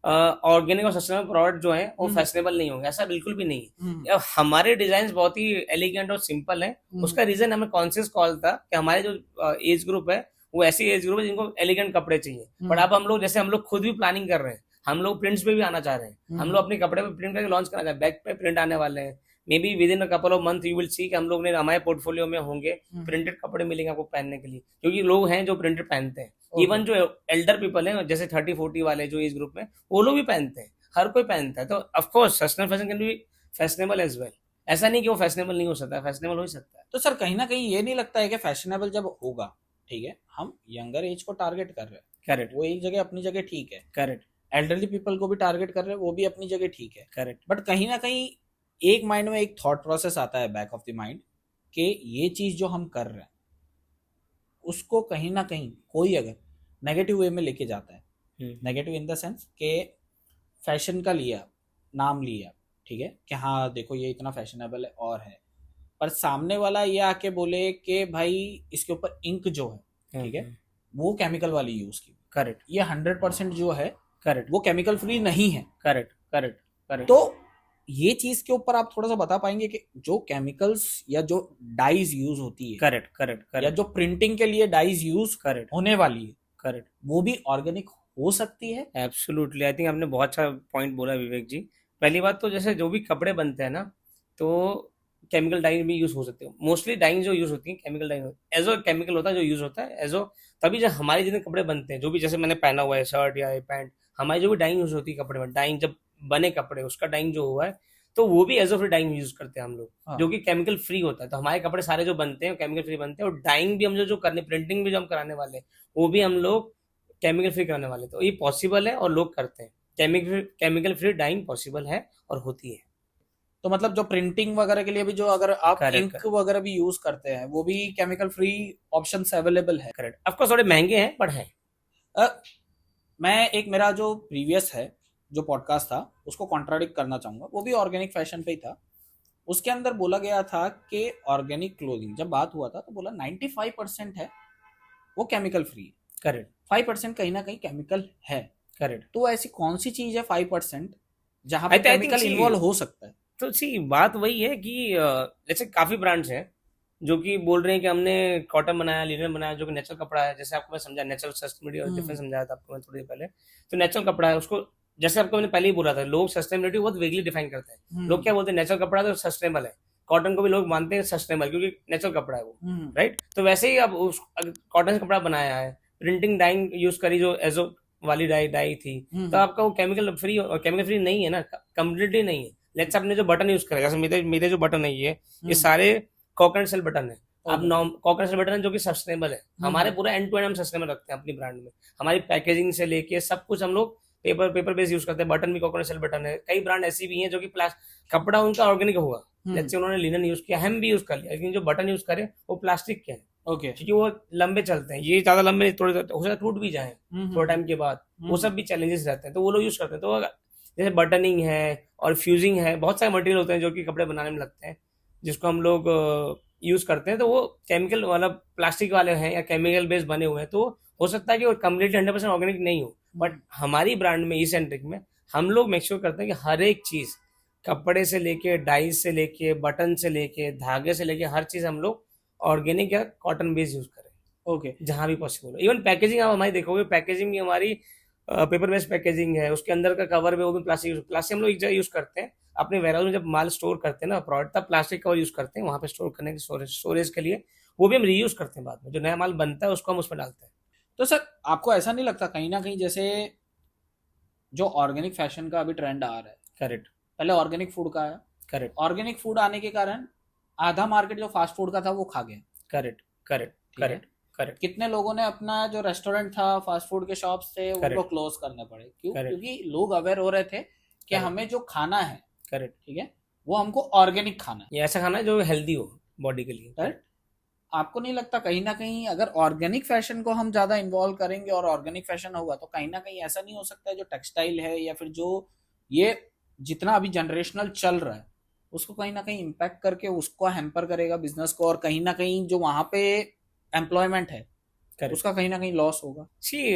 ऑर्गेनिक और सस्टेनेबल प्रोडक्ट जो है वो फैशनेबल नहीं होंगे, ऐसा बिल्कुल भी नहीं है। अब हमारे डिजाइन बहुत ही एलिगेंट और सिंपल है, उसका रीजन हमें कॉन्शियस कॉल था कि हमारे जो एज ग्रुप है वो ऐसी एज ग्रुप है जिनको एलिगेंट कपड़े चाहिए। बट अब हम लोग, जैसे हम लोग खुद भी प्लानिंग कर रहे हैं, हम लोग प्रिंट्स पे भी आना चाह रहे हैं, हम लोग अपने कपड़े पे प्रिंट करके लॉन्च करना चाह रहे हैं, बैक पे प्रिंट आने वाले हैं। May be with in a couple of month you will see कि हम लोग ने, हमारे पोर्टफोलियो में होंगे प्रिंटेड कपड़े मिलेंगे आपको पहनने के लिए, क्योंकि लोग हैं जो प्रिंटेड पहनते हैं। इवन जो एल्डर पीपल हैं, जैसे 30-40 वाले जो एज ग्रुप में, वो लोग भी पहनते हैं, हर कोई पहनता है। तो of course sustainable fashion can be fashionable as well, ऐसा नहीं कि वो फैशनेबल नहीं हो सकता है, फैशनेबल हो ही सकता है। तो सर कहीं ना कहीं ये नहीं लगता है कि फैशनेबल जब होगा, ठीक है, हम यंगर एज को टारगेट कर रहे हैं, करेक्ट वो एक जगह अपनी जगह ठीक है, करेक्ट एल्डरली पीपल को भी टारगेट कर रहे हैं, वो भी अपनी जगह ठीक है, करेक्ट बट कहीं ना कहीं एक माइंड में एक थॉट प्रोसेस आता है बैक ऑफ द माइंड कि ये चीज जो हम कर रहे हैं उसको कहीं ना कहीं कोई अगर नेगेटिव वे में लेके जाता है, नेगेटिव इन द सेंस कि फैशन का लिया, नाम लिया, ठीक है, कि हाँ देखो ये इतना फैशनेबल है और है, पर सामने वाला ये आके बोले कि भाई इसके ऊपर इंक जो है, ठीक है, वो केमिकल वाली यूज की, करेक्ट ये 100% जो है करेक्ट वो केमिकल फ्री नहीं है। करेक्ट करेक्ट करेक्ट तो ये चीज के ऊपर आप थोड़ा सा बता पाएंगे कि जो केमिकल्स या जो डाइज यूज होती है, करेक्ट करेक्ट या करेक्ट जो प्रिंटिंग के लिए डाइज यूज करेक्ट होने वाली है, करेक्ट वो भी ऑर्गेनिक हो सकती है? एब्सोल्युटली आई थिंक आपने बहुत अच्छा पॉइंट बोला विवेक जी। पहली बात तो जैसे जो भी कपड़े बनते हैं ना, तो केमिकल डाइंग भी यूज हो सकते हैं। मोस्टली डाइंग जो यूज होती है chemical dyeing as a chemical होता है जो यूज होता है एज अ, तभी जब हमारे जितने कपड़े बनते हैं, जो भी जैसे मैंने पहना हुआ है शर्ट या पैंट, हमारी जो भी डाइंग यूज होती है कपड़े में, डाइंग जब बने कपड़े उसका डाइंग जो हुआ है, तो वो भी as a free dyeing use करते हैं हम लोग, हाँ। जो कि केमिकल फ्री होता है। तो हमारे कपड़े सारे जो बनते हैं केमिकल फ्री बनते हैं, और डाइंग भी हम जो जो करने, प्रिंटिंग भी जो हम कराने वाले हैं, वो भी हम लोग केमिकल फ्री कराने वाले। तो ये पॉसिबल है और लोग करते हैं। केमिकल फ्री डाइंग पॉसिबल है और होती है। तो मतलब जो प्रिंटिंग वगैरह के लिए भी जो अगर आप करेक्ट इंक वगैरह भी यूज करते हैं, वो भी केमिकल फ्री ऑप्शंस अवेलेबल है? करेक्ट, ऑफकोर्स थोड़े महंगे हैं बट हैं। अ, मैं एक मेरा जो प्रीवियस है जो पॉडकास्ट था उसको कॉन्ट्राडिक्ट करना चाहूंगा, वो भी ऑर्गेनिक फैशन पे ही था। उसके अंदर बोला गया था कि ऑर्गेनिक क्लोथिंग जब बात हुआ था तो बोला 95% है वो केमिकल फ्री है, करेक्ट 5% कहीं ना कहीं केमिकल है। करेक्ट। तो ऐसी कौन सी चीज है 5% जहां पे I think chemicals, involve हो सकता है? तो सी बात वही है कि जैसे काफी ब्रांड्स हैं जो कि बोल रहे हैं कि हमने कॉटन बनाया, लिनन बनाया, जो कि नेचुरल कपड़ा है। जैसे आपको मैं समझा नेचुरल सस्टेनेबिलिटी और डिफरेंस समझाया था आपको मैं थोड़ी देर पहले। तो नेचुरल कपड़ा है उसको, जैसे आपको मैंने पहले ही बोला था, लोग सस्टेनेबिलिटी बहुत वेगली डिफाइन करते हैं। लोग क्या बोलते हैं, नेचुरल कपड़ा तो सस्टेनेबल है। कॉटन को भी लोग मानते हैं सस्टेनेबल क्योंकि नेचुरल कपड़ा है वो, राइट। तो वैसे ही अब उस कॉटन से कपड़ा बनाया है, प्रिंटिंग डाइंग यूज करी जो एजो वाली डाई डाई थी, तो आपका वो केमिकल फ्री, और केमिकल फ्री नहीं है ना, कम्प्लीटली नहीं है। लेट्स आपने जो बटन यूज करा, जैसे मेरे मेरे जो बटन है ये सारे कोकोनट सेल बटन है। अब कोकोनट सेल बटन है जो कि सस्टेनेबल है। हमारे पूरा एंड टू एंड हम सस्टेनेबल रखते हैं अपनी ब्रांड में। हमारी पैकेजिंग से लेके सब कुछ हम लोग पेपर बेस यूज करते हैं। बटन भी कोकोनट सेल बटन है। कई ब्रांड ऐसी भी हैं जो कि कपड़ा उनका ऑर्गेनिक होगा, जैसे उन्होंने लिनन यूज किया, हम भी यूज कर लिया, लेकिन जो बटन यूज करे वो प्लास्टिक के हैं। ओके। क्योंकि वो लंबे चलते हैं, ये ज्यादा लंबे थोड़े हो सकता है टूट भी जाए थोड़ा टाइम के बाद, वो सब भी चैलेंजेस रहते हैं, तो वो लोग यूज करते हैं। तो जैसे बटनिंग है और फ्यूजिंग है, बहुत सारे मटेरियल होते हैं जो कि कपड़े बनाने में लगते हैं, जिसको हम लोग यूज करते हैं। तो वो केमिकल वाला प्लास्टिक वाले हैं या केमिकल बेस्ड बने हुए हैं, तो हो सकता है कि वो कम्प्लीटली 100% ऑर्गेनिक नहीं हो। बट हमारी ब्रांड में ई-सेंट्रिक में हम लोग मेक श्योर करते हैं कि हर एक चीज, कपड़े से लेके, डाइज से लेके, बटन से लेके, धागे से लेके, हर चीज हम लोग ऑर्गेनिक या कॉटन बेस्ड यूज करें। ओके। जहां भी पॉसिबल हो। इवन पैकेजिंग आप हमारी देखोगे, पैकेजिंग भी हमारी पेपर बेस्ड पैकेजिंग है। उसके अंदर का कवर भी वो भी प्लास्टिक प्लास्टिक हम लोग एक जगह यूज करते हैं अपने वेयरहाउस में। जब माल स्टोर करते हैं ना प्रोडक्ट, तब प्लास्टिक कवर यूज करते हैं वहां पे स्टोर करने के, स्टोरेज के लिए। वो भी हम रीयूज करते हैं बाद में, जो नया माल बनता है उसको हम उसमें डालते हैं। तो सर आपको ऐसा नहीं लगता कहीं ना कहीं जैसे जो ऑर्गेनिक फैशन का अभी ट्रेंड आ रहा है, करेक्ट पहले ऑर्गेनिक फूड का आया, करेक्ट ऑर्गेनिक फूड आने के कारण आधा मार्केट जो फास्ट फूड का था वो खा गया। करेक्ट करेक्ट ठीक है। करेक्ट करेक्ट कितने लोगों ने अपना जो रेस्टोरेंट था, फास्ट फूड के शॉप्स थे, उनको Correct. क्लोज करने पड़े। क्यों? Correct. क्योंकि लोग अवेयर हो रहे थे कि Correct. हमें जो खाना है, करेक्ट, ठीक है, वो हमको ऑर्गेनिक खाना है। ये ऐसा खाना है जो हेल्दी हो बॉडी के लिए। राइट। आपको नहीं लगता कहीं ना कहीं अगर ऑर्गेनिक फैशन को हम ज्यादा इन्वॉल्व करेंगे और ऑर्गेनिक फैशन होगा तो कहीं ना कहीं ऐसा नहीं हो सकता है जो टेक्सटाइल है या फिर जो ये जितना अभी जनरेशनल चल रहा है उसको कहीं ना कहीं इम्पैक्ट करके उसको हैम्पर करेगा बिजनेस को, और कहीं ना कहीं जो वहां पे एम्प्लॉयमेंट है Correct. उसका कहीं ना कहीं लॉस होगा? सी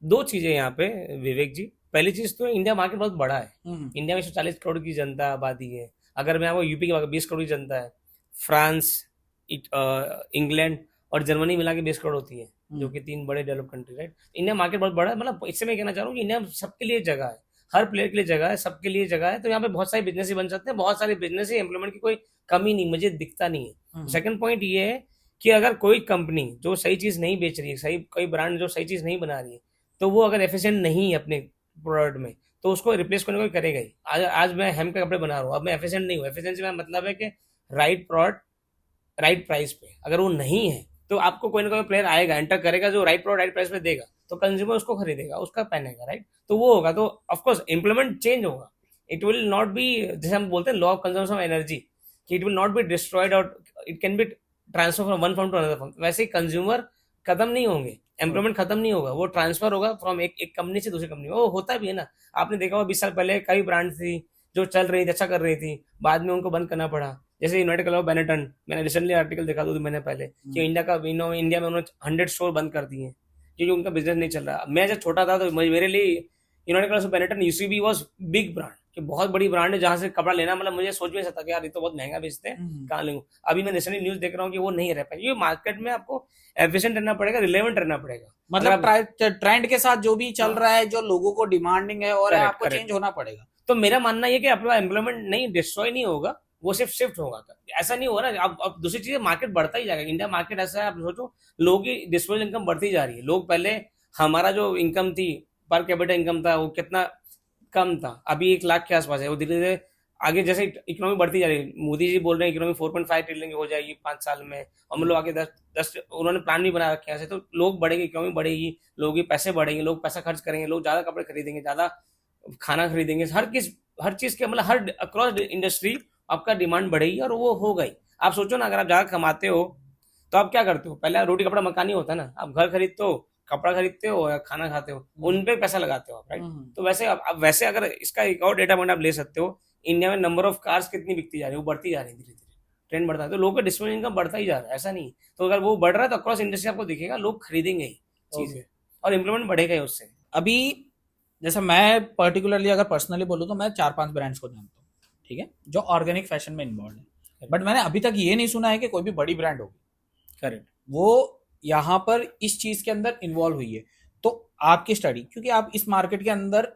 दो चीजें यहाँ पे विवेक जी। पहली चीज तो इंडिया मार्केट बहुत बड़ा है। इंडिया में 140 करोड़ की जनता आबादी है। अगर मैं आपको यूपी की 20 करोड़ की जनता है। फ्रांस, इंग्लैंड और जर्मनी मिला के 20 करोड़ होती है, जो कि 3 बड़े develop country, right. India market बहुत बड़ा है। मतलब इससे मैं कहना चाह रहा हूँ कि इंडिया में सबके लिए जगह है, हर प्लेयर के लिए जगह है, सबके लिए जगह है। तो यहाँ पे बहुत सारे बिजनेस ही बन सकते हैं, बहुत सारे बिजनेस ही, एम्प्लॉयमेंट की कोई कमी नहीं मुझे दिखता नहीं है। सेकंड पॉइंट ये है कि अगर कोई कंपनी जो सही चीज नहीं बेच रही है, सही कोई ब्रांड जो सही चीज नहीं बना रही है, तो वो अगर एफिशिएंट नहीं है अपने प्रोडक्ट में, तो उसको रिप्लेस करने को करेगा ही। आज मैं हेम के कपड़े बना रहा हूँ, अब मैं एफिशिएंट नहीं हूँ। एफिशिएंसी का मतलब है कि राइट प्रोडक्ट राइट प्राइस पे, अगर वो नहीं है तो आपको कोई ना कोई प्लेयर आएगा, एंटर करेगा, जो राइट प्रोडक्ट राइट प्राइस पे देगा, तो कंज्यूमर उसको खरीदेगा, उसका पहनेगा, राइट। तो वो होगा, तो ऑफकोर्स इम्प्लीमेंट चेंज होगा। इट विल नॉट बी, जैसे हम बोलते हैं law of conservation of energy, कि it will not be destroyed और it can be transfer from one form to another form. वैसे ही कंज्यूमर खत्म नहीं होंगे, एम्प्लॉयमेंट खत्म नहीं होगा, वो ट्रांसफर होगा फ्रॉम एक कंपनी से दूसरी कंपनी में। वो होता भी है ना, आपने देखा होगा 20 साल पहले कई ब्रांड थी जो चल रही थी, अच्छा कर रही थी, बाद में उनको बंद करना पड़ा। जैसे यूनाइटेड क्लब ऑफ बेनेटन, मैंने रिसेंटली आर्टिकल देखा 2 महीने पहले कि इंडिया में उन्होंने 100 स्टोर बंद कर दिए क्योंकि उनका बिजनेस नहीं चल रहा। मैं जब छोटा था तो मेरे लिए United club of Benetton UCB was big brand, कि बहुत बड़ी ब्रांड है जहाँ से कपड़ा लेना, मतलब मुझे सोच भी नहीं सकता कि यार ये तो बहुत महंगा बेचते हैं, कहाँ लूँ। अभी मैं रिसेंटली न्यूज़ देख रहा हूँ कि वो नहीं रह पाएगी, क्योंकि मार्केट में आपको एफिशिएंट रहना पड़ेगा, रिलेवेंट रहना पड़ेगा। अगर मतलब आप ट्रेंड के साथ जो भी चल रहा है, जो लोगों को डिमांडिंग है और करेक्ट आपको करेक्ट चेंज होना पड़ेगा। तो मेरा मानना ये कि आपका एम्प्लॉयमेंट नहीं डिस्ट्रॉय नहीं होगा, वो सिर्फ शिफ्ट होगा। ऐसा नहीं होगा ना, अब दूसरी चीज मार्केट बढ़ता ही जाएगा। इंडिया मार्केट ऐसा है, आप सोचो लोगों की डिस्पोजेबल इनकम बढ़ती जा रही है। लोग पहले, हमारा जो इनकम थी, पर कैपिटा इनकम था, वो कितना कम था, अभी 1 लाख के आसपास है। वो धीरे धीरे आगे जैसे इकोनॉमी बढ़ती जा रही है, मोदी जी बोल रहे हैं इकोनॉमी 4.5 ट्रिलियन की हो जाएगी 5 साल में, हम लोग आगे 10 उन्होंने प्लान भी बना रखे हैं ऐसे। तो लोग बढ़ेंगे, इकोनॉमी बढ़ेगी, लोगों के पैसे बढ़ेंगे, लोग पैसा खर्च करेंगे, लोग ज्यादा कपड़े खरीदेंगे, ज्यादा खाना खरीदेंगे, हर चीज के मतलब हर अक्रॉस इंडस्ट्री आपका डिमांड बढ़ेगी और वो होगा ही। आप सोचो ना, अगर आप ज्यादा कमाते हो तो आप क्या करते हो, पहले रोटी कपड़ा मकान ही होता है ना, आप घर खरीदते हो, कपड़ा खरीदते हो या खाना खाते हो, उन पे पैसा लगाते हो आप, राइट। तो वैसे अब वैसे अगर इसका एक और डेटा पॉइंट आप ले सकते हो, इंडिया में नंबर ऑफ कार्स कितनी बिकती जा रही है, वो बढ़ती जा रही है धीरे धीरे, ट्रेंड बढ़ता है, तो लोगों का डिस्पोजेबल इनकम बढ़ता ही जा रहा है, ऐसा नहीं। तो अगर वो बढ़ रहा है तो अक्रॉस इंडस्ट्री आपको दिखेगा, लोग खरीदेंगे ही चीजें, और इम्प्लीमेंट बढ़ेगा ही उससे। अभी जैसे मैं पर्टिकुलरली अगर पर्सनली बोलूँ तो मैं 4-5 ब्रांड्स को जानता हूँ, ठीक है, जो ऑर्गेनिक फैशन में इन्वॉल्व है। बट मैंने अभी तक ये नहीं सुना है कि कोई भी बड़ी ब्रांड होगी करेक्ट। वो यहाँ पर इस चीज के अंदर इन्वॉल्व हुई है। तो आपकी स्टडी, क्योंकि आप इस मार्केट के अंदर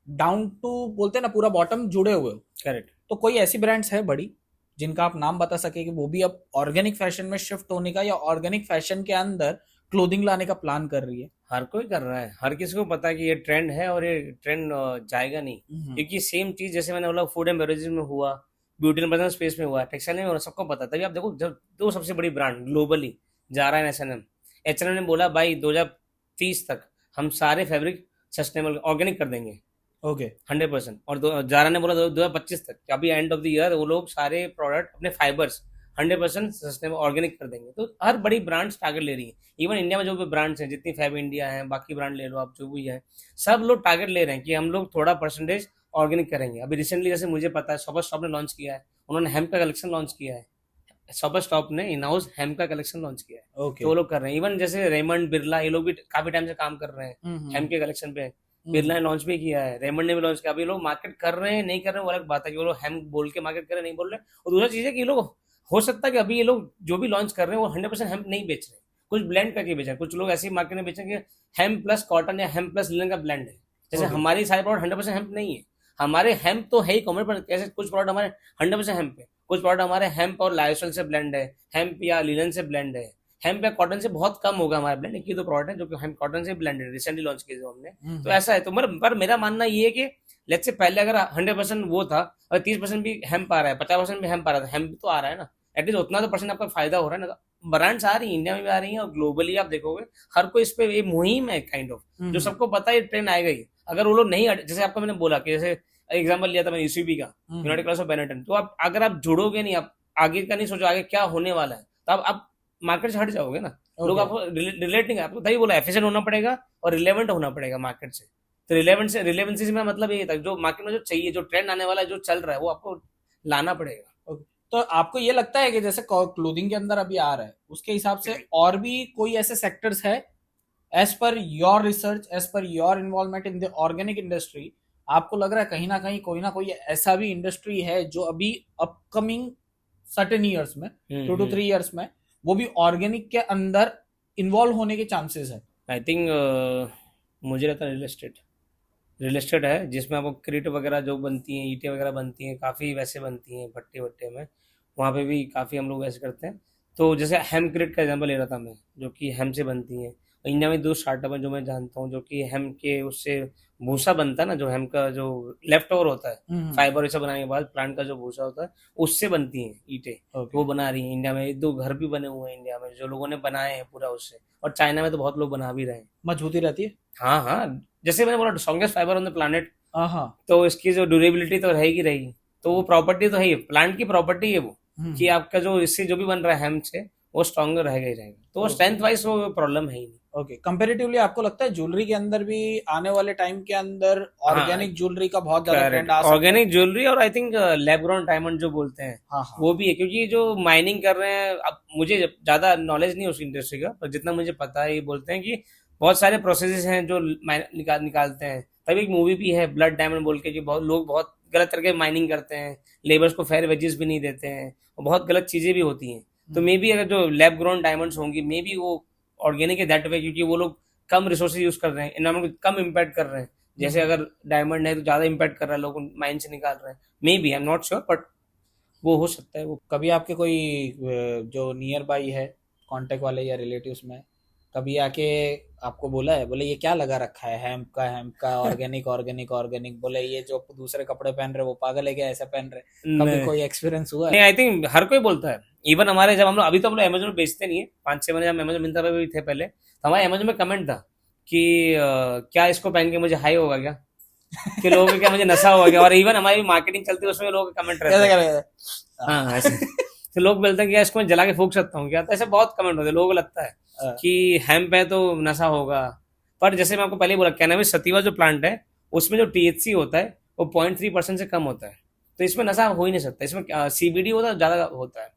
डाउन टू बोलते हैं ना, पूरा बॉटम जुड़े हुए हो, करेक्ट। तो कोई ऐसी ब्रांड्स है बड़ी जिनका आप नाम बता सके कि वो भी अब ऑर्गेनिक फैशन में शिफ्ट होने का या ऑर्गेनिक फैशन के अंदर क्लोथिंग लाने का प्लान कर रही है? हर कोई कर रहा है, हर किसी को पता है कि ये ट्रेंड है और ये ट्रेंड जाएगा नहीं। क्योंकि सेम चीज जैसे मैंने बोला फूड एंड बेवरेजेस में हुआ, ब्यूटी एंड पर्सनल स्पेस में हुआ, टेक्सटाइल में हुआ, सबको पता। तभी आप देखो जब दो सबसे बड़ी brand globally, Zara and H and M ने बोला भाई 2030 तक हम सारे फैब्रिक सस्टेनेबल ऑर्गेनिक कर देंगे, ओके। 100%। और जारा ने बोला 2025 तक कि अभी एंड ऑफ द ईयर वो लोग सारे प्रोडक्ट अपने फाइबर्स 100% सस्टेनेबल ऑर्गेनिक कर देंगे। तो हर बड़ी ब्रांड्स टारगेट ले रही है। इवन इंडिया में जो भी ब्रांड्स हैं, जितनी फैब इंडिया है, बाकी ब्रांड ले लो आप, जो भी है, सब लोग टारगेट ले रहे हैं कि हम लोग थोड़ा परसेंटेज ऑर्गेनिक करेंगे। अभी रिसेंटली जैसे मुझे पता है शॉपर स्टॉप ने लॉन्च किया है, उन्होंने हेम्प का कलेक्शन लॉन्च किया है, शॉपर स्टॉप ने इन हाउस हेम्प का कलेक्शन लॉन्च किया है। ओके। तो वो लोग कर रहे हैं। इवन जैसे रेमंड, बिरला, ये लोग भी काफी टाइम से काम कर रहे हैं हेम्प के कलेक्शन पे। बिरला ने लॉन्च भी किया है, रेमंड ने भी लॉन्च किया। अभी लोग मार्केट कर रहे हैं, नहीं कर रहे हैं वो अलग बात है, कि वो लोग हेम्प बोल के मार्केट कर रहे हैं, नहीं बोल रहे। और दूसरा चीज है कि ये लोग, हो सकता है कि अभी ये लोग जो भी लॉन्च कर रहे हैं वो 100% हेम्प नहीं बेच रहे, कुछ ब्लेंड करके बेच रहे हैं। कुछ लोग ऐसी मार्केट में बेचेंगे हेम्प प्लस कॉटन या हेम्प प्लस लिनन का ब्लेंड है। जैसे हमारी सारे प्रोडक्ट 100% हेम्प नहीं है, हमारे हेम्प तो है ही कॉमन, पर कैसे कुछ प्रोडक्ट हमारे 100% हेम्प है, कुछ प्रोडक्ट हमारे हेम्प और लायोसल से ब्लेंड है, हेम्प या लिनन से ब्लेंड है। हेम्प या कॉटन से बहुत कम होगा हमारा ब्लेंड, एक ही दो प्रोडक्ट है जो कि हेम्प कॉटन से ब्लेंड है, रिसेंटली लॉन्च किए जो हमने। तो ऐसा है। तो पर मेरा मानना ये है कि लेट्स से पहले अगर 100% वो था और 30% भी हेम्प आ रहा है, 50% भी हेम्प आ रहा था, हेम्प तो आ रहा है ना, एटलीस्ट उतना तो परसेंट आपका फायदा हो रहा है ना। ब्रांड्स आ रही है, इंडिया में भी आ रही है और ग्लोबली आप देखोगे हर कोई इस पे ये मुहिम है काइंड ऑफ, जो सबको पता है ट्रेंड आएगा ही। अगर वो लोग नहीं, जैसे आपको मैंने बोला कि जैसे एग्जांपल लिया था मैंने यूसीबी का, यूनाइटेड क्लास ऑफ बेनेटन, तो आप अगर आप जुड़ोगे नहीं, आप आगे का नहीं सोचो आगे क्या होने वाला है, तो आप मार्केट से हट जाओगे ना। लोग आपको रिलेट नहीं, आपको तभी बोला एफिशिएंट होना पड़ेगा और रिलेवेंट होना पड़ेगा मार्केट से। तो रिलेवेंसी से मेरा मतलब ये था, जो मार्केट में जो चाहिए, जो ट्रेंड आने वाला है, जो चल रहा है, वो आपको लाना पड़ेगा। तो आपको ये लगता है कि जैसे क्लोथिंग के अंदर अभी आ रहा है, उसके हिसाब से और भी कोई ऐसे सेक्टर्स है, as per your research, as per your involvement in the organic industry, आपको लग रहा है कहीं ना कोई ऐसा भी इंडस्ट्री है जो अभी अपकमिंग सर्टेन ईयर्स में, 2 to 3 ईयर्स में, वो भी ऑर्गेनिक के अंदर इन्वॉल्व होने के चांसेस है? आई थिंक मुझे लगता है रियल एस्टेट है, जिसमें आपको क्रिट वगैरह जो बनती हैं, ईंटें वगैरह बनती हैं, काफ़ी वैसे बनती हैं भट्टे वट्टे में, वहाँ पे भी काफ़ी हम लोग वैसे करते हैं। तो जैसे हेम क्रिट का एग्जांपल ले रहा था मैं, जो कि हेम से बनती हैं। इंडिया में 2 स्टार्टअप है जो मैं जानता हूँ, जो कि हेम के उससे भूसा बनता है ना, जो हेम का जो लेफ्ट ओवर होता है फाइबर ऐसा बनाने के बाद, प्लांट का जो भूसा होता है उससे बनती हैं ईंटें। वो बना रही हैं इंडिया में, 1-2 घर भी बने हुए हैं इंडिया में जो लोगों ने बनाए हैं पूरा उससे, और चाइना में तो बहुत लोग बना भी रहे हैं। मजबूती रहती है। हाँ हाँ, जैसे मैंने बोला strongest fibre on the planet, हाँ, तो इसकी जो ड्यूरेबिलिटी तो रहेगी रहेगी। तो वो प्रॉपर्टी तो है ही, प्लांट की प्रॉपर्टी है वो, कि आपका जो इससे जो भी बन रहा है हेम्प से, वो स्ट्रॉन्गर रहेगा ही रहेगा। तो स्ट्रेंथ वाइज वो प्रॉब्लम है ही नहीं। ओके। कंपैरेटिवली आपको लगता है ज्वेलरी के अंदर भी आने वाले टाइम के अंदर ऑर्गेनिक ज्वेलरी का बहुत ज्यादा ट्रेंड आ सकता है? ऑर्गेनिक ज्वेलरी, और I think lab grown diamond जो बोलते हैं, हाँ हाँ, वो भी है। क्योंकि जो माइनिंग कर रहे हैं, अब मुझे ज्यादा नॉलेज नहीं है उस इंडस्ट्री का, पर जितना मुझे पता है, ये बोलते हैं कि बहुत सारे प्रोसेसेस हैं जो निकालते हैं। तभी एक मूवी भी है ब्लड डायमंड बोल के, कि बहुत लोग बहुत गलत तरीके माइनिंग करते हैं, लेबर्स को फेयर वेजेस भी नहीं देते हैं, और बहुत गलत चीज़ें भी होती हैं। तो मे बी अगर जो लैब ग्रोन डायमंड्स होंगी, मे बी वो ऑर्गेनिक है दैट वे, क्योंकि वो लोग कम रिसोर्सेज यूज कर रहे हैं, एनवायरमेंट को कम इम्पैक्ट कर रहे हैं। जैसे अगर डायमंड है तो ज़्यादा इम्पैक्ट कर रहा है, लोग माइन से निकाल रहे हैं, may be, I am not sure, but वो हो सकता है वो। कभी आपके कोई जो नियर बाई है कांटेक्ट वाले या रिलेटिव्स में कभी आके आपको बोला है, बोले ये क्या लगा रखा है, हेम्प का ऑर्गेनिक ऑर्गेनिक ऑर्गेनिक, बोले ये जो दूसरे कपड़े पहन रहे वो पागल है क्या, ऐसा पहन रहे, कभी नहीं, कोई एक्सपीरियंस हुआ नहीं, है? आई थिंक हर कोई बोलता है। इवन हमारे जब हम लोग, अभी तो हम लोग अमेजोन बेचते नहीं है, 5-6 महीने जब अमेजोन मिंत्रा पे भी थे पहले, तो हमारे अमेजोन में कमेंट था कि क्या इसको पहन के मुझे हाई होगा क्या, कि लोगों को क्या मुझे नशा होगा क्या। और इवन हमारी मार्केटिंग चलती है, उसमें लोगों के कमेंट रहते कैसे हैं। करेगा? हाँ, ऐसे तो लोग बोलते हैं कि यार इसको मैं जला के फूक सकता हूँ क्या, तो ऐसे बहुत कमेंट होते हैं। लोगों को लगता है कि हेम्प है तो नशा होगा, पर जैसे मैं आपको पहले ही बोला, कैनबिस सटिवा जो प्लांट है, उसमें जो टीएचसी होता है वो 0.3% से कम होता है, तो इसमें नशा हो ही नहीं सकता। इसमें सीबीडी होता है, ज्यादा होता है।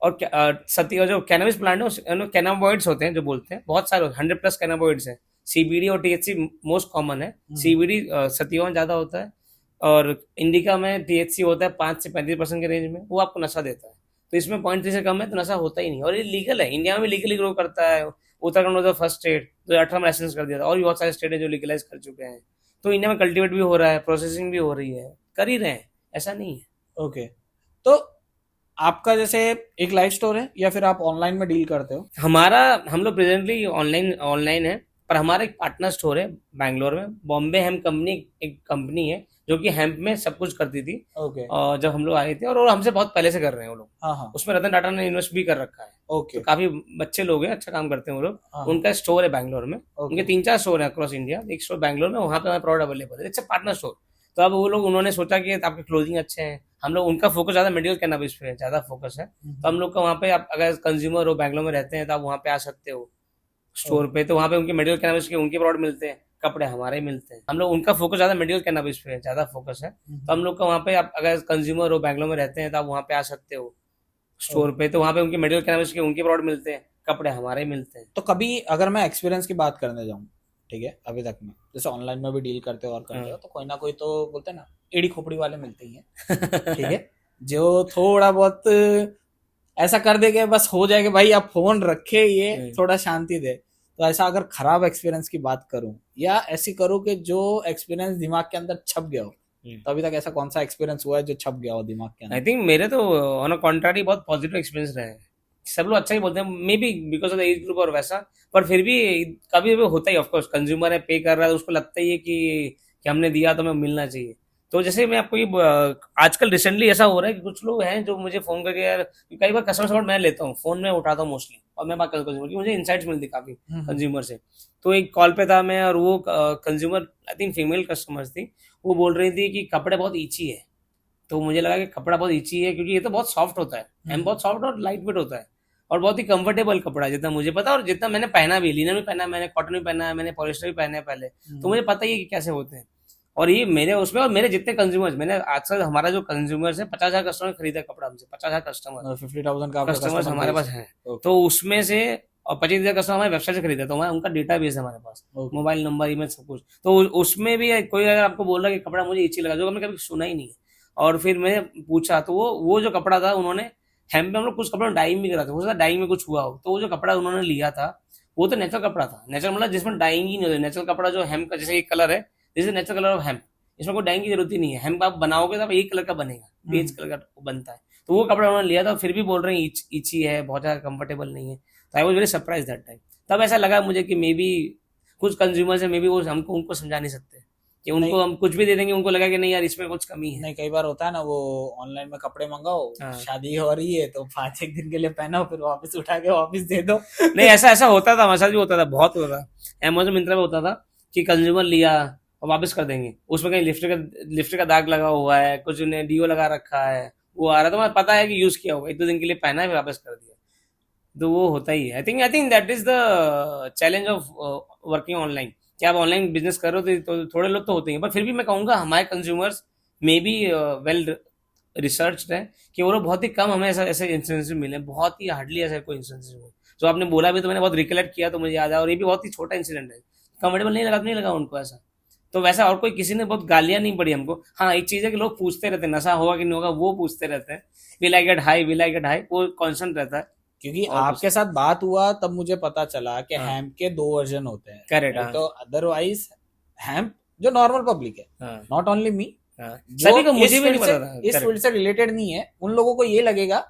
और सटिवा जो कैनबिस प्लांट है उसमें कैनाबॉइड्स होते हैं, जो बोलते हैं बहुत सारे 100+ कैनाबॉइड्स है। सीबीडी और टीएचसी मोस्ट कॉमन है। सीबीडी सटिवा में ज्यादा होता है, और इंडिका में टीएचसी होता है 5 से 35% के रेंज में, वो आपको नशा देता है। तो इसमें 0.3 से कम है तो नशा होता ही नहीं, और ये लीगल है, इंडिया में भी लीगली ग्रो करता है। Uttarakhand was the first state जो 18 में लाइसेंस कर दिया था, और भी बहुत सारे स्टेट है जो लीगलाइज कर चुके हैं। तो इंडिया में कल्टीवेट भी हो रहा है, प्रोसेसिंग भी हो रही है, कर ही रहे हैं, ऐसा नहीं है। ओके, तो आपका जैसे एक लाइफ स्टोर है या फिर आप ऑनलाइन में डील करते हो? हमारा, हम लोग प्रेजेंटली ऑनलाइन ऑनलाइन है, पर हमारा एक पार्टनर स्टोर है बैंगलोर में, बॉम्बे हेम्प कंपनी, एक कंपनी है जो कि हेम्प में सब कुछ करती थी। ओके। और जब हम लोग आए थे, और वो हमसे बहुत पहले से कर रहे हैं वो लोग, हाँ हाँ। उसमें रतन टाटा ने इन्वेस्ट भी कर रखा है। ओके। तो काफी अच्छे लोग हैं, अच्छा काम करते हैं वो लोग। हाँ। उनका स्टोर है बैंगलोर में, ओके। उनके 3-4 स्टोर है अक्रॉस इंडिया, एक स्टोर बैंगलोर में, वहाँ पे हमारा प्रोडक्ट अवेलेबल है, इट्स पार्टनर स्टोर। तो अब वो लोग, उन्होंने सोचा कि आपके क्लोजिंग अच्छे हैं, हम लोग, उनका फोकस ज्यादा मेडिकल कैनबिस पे है, ज्यादा फोकस है, तो हम लोग का वहाँ पे, आप अगर कंज्यूमर हो, बैंगलोर में रहते हैं, तो आप वहाँ पे आ सकते हो स्टोर पे। तो वहाँ पे उनके मेडिकल कैनबिस के उनके प्रोडक्ट मिलते हैं, कपड़े हमारे मिलते हैं। हम लोग, उनका फोकस ज्यादा मेडिकल कैनबिस पे है, ज्यादा फोकस है, तो हम लोग का वहाँ पे, आप अगर कंज्यूमर हो, बैंगलोर में रहते हैं, तो आप वहाँ पे आ सकते हो स्टोर पे। तो वहाँ पे उनके मेडिकल कैनबिस के उनके प्रोडक्ट मिलते हैं, कपड़े हमारे मिलते हैं। तो कभी अगर मैं एक्सपीरियंस की बात करने जाऊँ, ठीक है, अभी तक में जैसे ऑनलाइन में भी डील करते हो और करते हो, तो कोई ना कोई तो बोलते हैं ना, एड़ी खोपड़ी वाले मिलते ही हैं, ठीक है, जो थोड़ा बहुत ऐसा कर दे कि बस हो जाए कि भाई आप फोन रखे, ये थोड़ा शांति दे। तो ऐसा अगर खराब एक्सपीरियंस की बात करूं, या ऐसी करूं कि जो एक्सपीरियंस दिमाग के अंदर छप गया हो, तो अभी तक ऐसा कौन सा एक्सपीरियंस हुआ है जो छप गया हो दिमाग के आई अंदर? थिंक मेरे तो ऑन अ कॉन्ट्रारी बहुत पॉजिटिव एक्सपीरियंस रहे हैं। सब लोग अच्छा ही बोलते हैं, may be because of the age group और वैसा, पर फिर भी कभी भी होता ही, ऑफकोर्स कंज्यूमर है, पे कर रहा है, तो उसको लगता ही है कि हमने दिया तो हमें मिलना चाहिए। तो जैसे मैं आपको ये आजकल रिसेंटली ऐसा हो रहा है कि कुछ लोग हैं जो मुझे फोन करके, यार कई बार कस्टमर सपोर्ट मैं लेता हूँ, फोन में उठाता हूँ मोस्टली, और मैं बात करता हूँ कंज्यूमर की, मुझे इनसाइट्स मिलती काफी कंज्यूमर से। तो एक कॉल पे था मैं, और वो consumer, I think female customers थी, वो बोल रही थी कि कपड़े बहुत ईची है। तो मुझे लगा कि कपड़ा बहुत ईची है, क्योंकि ये तो बहुत सॉफ्ट होता है, एम बहुत सॉफ्ट और लाइट वेट होता है, और बहुत ही कंफर्टेबल कपड़ा है, जितना मुझे पता, और जितना मैंने पहना भी, लिनन भी पहना है मैंने, कॉटन भी पहना है मैंने, पॉलिस्टर भी पहना है पहले, तो मुझे पता ही है कि कैसे होते हैं। और ये मेरे उसमें, और मेरे जितने कंज्यूमर्स, मैंने आज तक हमारा जो कंज्यूमर्स है, 50,000 कस्टमर खरीदा कपड़ा हमसे, 50,000 कस्टमर 50,000 का आपका कस्टमर्स कस्टमर हमारे बेस पास है? हैं। ओके। तो उसमें से, और 25,000 कस्टमर हमारे वेबसाइट से खरीदा, तो हमारा उनका डेटा बेस है हमारे पास, ओके। मोबाइल नंबर, ईमेल, सब कुछ। तो उसमें भी कोई अगर आपको बोल रहा है कि कपड़ा मुझे इची लगा, जो हमने कभी सुना ही नहीं है, और फिर मैंने पूछा, तो वो जो कपड़ा था, उन्होंने हेम पे, हम लोग कुछ कपड़ा डाइंग भी करा था, हो सकता डाइंग में कुछ हुआ हो, तो वो जो कपड़ा उन्होंने लिया था, वो तो नेचुरल कपड़ा था। नेचुरल मतलब जिसमें डाइंग ही नहीं होती, नेचुरल कपड़ा जो हेम का, जैसे एक कलर है, this is natural colour of hemp, इसमें कोई डाइंग की जरूरत ही नहीं है। हेम आप बनाओगे तो एक कलर का बनेगा, बेज कलर का बनता है। तो वो कपड़ा उन्होंने लिया था, फिर भी बोल रहे हैं इची है, बहुत ज्यादा कंफर्टेबल नहीं है। तो I was very surprise that time. तब ऐसा लगा मुझे कि मे बी कुछ कंज्यूमर्स है, मे बी वो हमको, उनको समझा नहीं सकते, कि उनको हम कुछ भी दे देंगे, उनको लगा कि नहीं यार इसमें कुछ कमी है। नहीं, कई बार होता है ना, वो ऑनलाइन में कपड़े मंगाओ, हाँ। शादी हो रही है तो 5 एक दिन के लिए पहनो, फिर वापस उठा के वापस दे दो। नहीं, ऐसा ऐसा होता था, हमारे साथ भी होता था, बहुत होता था। अमेजोन मिंत्रा में होता था कि कंज्यूमर लिया और वापस कर देंगे, उसमें कहीं लिफ्ट का दाग लगा हुआ है, कुछ ने डीओ लगा रखा है, वो आ रहा, तो मुझे पता है कि यूज किया होगा, 1-2 दिन के लिए पहना है, फिर वापस कर दिया। तो वो होता ही है। I think that is the challenge of working online, कि आप ऑनलाइन बिजनेस कर रहे हो तो थोड़े लोग तो होते हैं, पर फिर भी मैं कहूंगा हमारे consumers may be well researched है, कि वो लोग बहुत ही कम, हमें ऐसे इंस्टेंसेस मिले, बहुत ही हार्डली ऐसा कोई इंस्टेंसेस हुए। जो आपने बोला भी तो मैंने बहुत रिकलेक्ट किया, तो मुझे याद आया, और ये भी बहुत ही छोटा इंसिडेंट है, कंफर्टेबल नहीं लगा तो नहीं लगा उनको ऐसा, तो वैसा और कोई किसी ने बहुत गालियां नहीं पड़ी हमको। हाँ, एक चीज है कि लोग पूछते रहते हैं नशा होगा कि नहीं होगा, वो पूछते रहते हैं, will I get high, will I get high, वो कॉन्स्टेंट रहता है। क्योंकि और कुछ आपके साथ बात हुआ तब मुझे पता चला कि हाँ, हैम्प के दो वर्जन होते हैं, करेक्ट, नहीं हाँ, तो अदरवाइज हैम्प जो नॉर्मल पब्लिक है, हाँ, नॉट ओनली मी, हाँ, जो सभी को, मुझे इस भी नहीं फील्ड से पता था, इस फील्ड करेक्ट, से रिलेटेड नहीं है, उन लोगों को ये लगेगा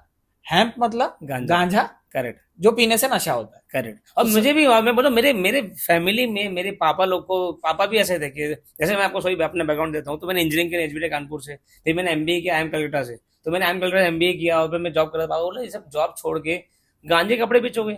हैम्प मतलब गांजा, गांजा, करेक्ट, जो पीने से नशा होता है। करेक्ट। और तो मुझे भी, और मैं बोला, मेरे मेरे फैमिली में मेरे पापा लोग को, पापा भी ऐसे थे कि जैसे मैं आपको सही अपना बैकग्राउंड देता हूँ, तो मैंने इंजीनियरिंग किया एचबीटी कानपुर से, फिर मैंने एमबीए किया IIM कलकत्ता से, तो मैंने IIM कलकत्ता एमबीए किया और फिर मैं जॉब कर रहा था। पापा बोले ये सब जॉब छोड़ के गांजे कपड़े बेचोगे,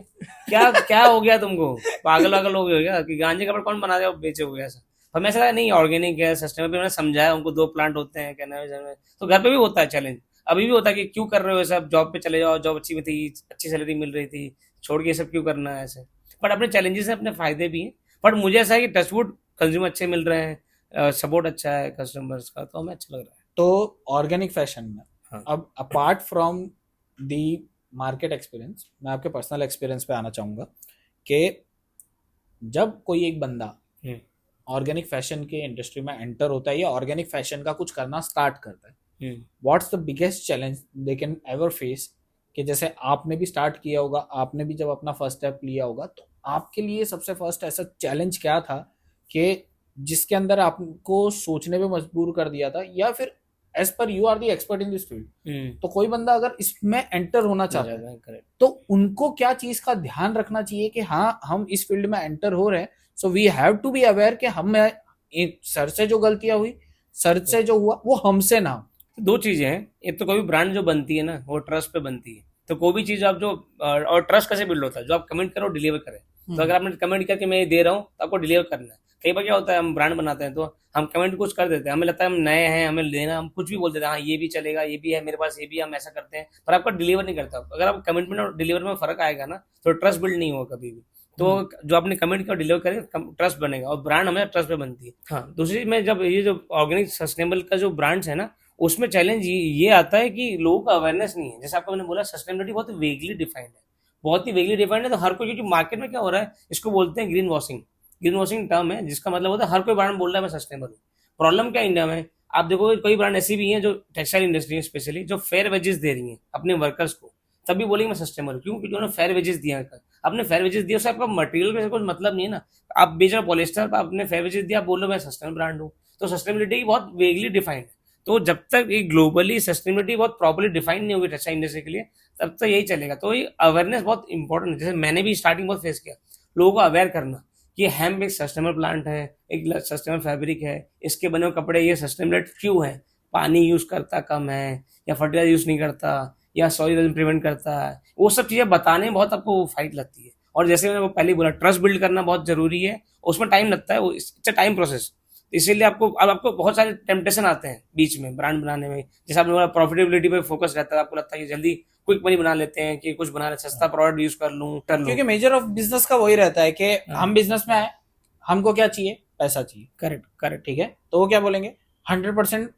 क्या क्या हो गया तुमको, पागल वागल हो गए हो क्या कि गांजे कपड़े कौन बना रहे हो बेचोगे ऐसा। पर मैं ऐसा नहीं, ऑर्गेनिक है, सस्टेनेबल। मैंने समझाया उनको, 2 प्लांट होते हैं कैनबिस में, तो घर पे भी होता है चैलेंज, अभी भी होता है कि क्यों कर रहे हो सब, जॉब पे चले जाओ, जॉब अच्छी में थी, अच्छी सैलरी मिल रही थी, छोड़ के ये सब क्यों करना है ऐसे। बट अपने चैलेंजेस हैं, अपने फायदे भी हैं। बट मुझे ऐसा है कि टचवुड कंज्यूमर अच्छे मिल रहे हैं, सपोर्ट अच्छा है कस्टमर्स का, तो हमें अच्छा लग रहा है। तो ऑर्गेनिक फैशन में हाँ। अब apart from the market experience, मैं आपके पर्सनल एक्सपीरियंस पे आना चाहूंगा कि जब कोई एक बंदा हम्म, ऑर्गेनिक फैशन के इंडस्ट्री में एंटर होता है या ऑर्गेनिक फैशन का कुछ करना स्टार्ट करता है, hmm, what's the biggest challenge they can ever face? कि जैसे आपने भी स्टार्ट किया होगा, आपने भी जब अपना फर्स्ट स्टेप लिया होगा, तो आपके लिए सबसे फर्स्ट ऐसा चैलेंज क्या था कि जिसके अंदर आपको सोचने पे मजबूर कर दिया था, या फिर as per you are the expert in this field, तो कोई बंदा अगर इसमें एंटर होना चाहता है करेक्ट। तो उनको क्या चीज का ध्यान रखना चाहिए कि हाँ हम इस फील्ड में एंटर हो रहे हैं, so we have to be aware कि हम सर से जो गलतियां हुई, सर से जो हुआ वो हमसे ना हो। दो चीजें हैं, एक तो कोई भी ब्रांड जो बनती है ना, वो ट्रस्ट पे बनती है। तो कोई भी चीज आप जो, और ट्रस्ट कैसे बिल्ड होता है, जो आप कमेंट करो डिलीवर करें। तो अगर आपने कमेंट किया कि मैं ये दे रहा हूँ, तो आपको डिलीवर करना है। कई बार क्या होता है, हम ब्रांड बनाते हैं तो हम कमेंट कुछ कर देते हैं, हमें लगता है हम नए हैं, हमें लेना, हम कुछ भी बोल देते हैं, हाँ ये भी चलेगा, ये भी है मेरे पास, ये भी है, हम ऐसा करते हैं, पर आपका डिलीवर नहीं करता। अगर आप कमिटमेंट और डिलीवर में फर्क आएगा ना, तो ट्रस्ट बिल्ड नहीं होगा कभी भी। तो जो आपने कमेंट किया डिलीवर करें, ट्रस्ट बनेगा, और ब्रांड हमें ट्रस्ट पे बनती है। हाँ, दूसरी में जब ये जो ऑर्गेनिक सस्टेनेबल का जो ब्रांड्स है ना, उसमें चैलेंज ये आता है कि लोगों का अवेयरनेस नहीं है। जैसे आपको मैंने बोला, सस्टेनेबिलिटी बहुत वेगली डिफाइंड है, बहुत ही वेगली डिफाइंड है। तो हर कोई, क्योंकि मार्केट में क्या हो रहा है, इसको बोलते हैं green washing. Green washing term है जिसका मतलब होता है हर कोई ब्रांड बोल रहा है मैं सस्टेनेबल हूँ। प्रॉब्लम क्या है इंडिया में, आप देखोगे कई ब्रांड ऐसी भी हैं जो टेक्सटाइल इंडस्ट्री है स्पेशली, जो फेयर वेजेस दे रही हैं अपने वर्कर्स को, तभी बोलेंगे मैं सस्टेनेबल। क्यों? क्योंकि उन्होंने फेयर वेजेस दिया है। आपने फेयर वेजेस दिया, उससे आपका मटेरियल का कुछ मतलब नहीं है ना। आप बेच रहे हो पॉलिस्टर, आपने फेयर वेजेस दिया, आप बोल रहे हो मैं सस्टेनेबल ब्रांड हूँ। तो सस्टेनेबिलिटी बहुत वेगली डिफाइंड है। तो जब तक ये ग्लोबली सस्टेनेबिलिटी बहुत प्रॉपर्ली डिफाइन नहीं होगी टेक्सटाइल इंडस्ट्री के लिए, तब तक यही चलेगा। तो ये अवेयरनेस बहुत इंपॉर्टेंट है। जैसे मैंने भी स्टार्टिंग बहुत फेस किया, लोगों को अवेयर करना कि हेम्प एक सस्टेनेबल प्लांट है, एक सस्टेनेबल फैब्रिक है, इसके बने हुए कपड़े ये सस्टेनेबल क्यों है, पानी यूज करता कम है, या फर्टिलाइजर यूज नहीं करता, या सॉइल इरोजन प्रिवेंट करता है, वो सब चीजें बताने में बहुत आपको फाइट लगती है। और जैसे मैंने वो पहले बोला, ट्रस्ट बिल्ड करना बहुत जरूरी है, उसमें टाइम लगता है, इट्स अ टाइम प्रोसेस। इसीलिए आपको, अब आपको बहुत सारे टेम्पटेशन आते हैं बीच में ब्रांड बनाने में। जैसे आपने बोला प्रॉफिटेबिलिटी पे फोकस रहता है, आपको लगता है कि जल्दी क्विक मनी बना लेते हैं, कि कुछ बना ले, सस्ता प्रोडक्ट यूज कर लूं, कर लूं। क्योंकि मेजर ऑफ बिजनेस का वही रहता है कि हाँ, हम बिजनेस में आए, हमको क्या चाहिए, पैसा चाहिए, करेक्ट, करेक्ट, ठीक है, तो वो क्या बोलेंगे, 100%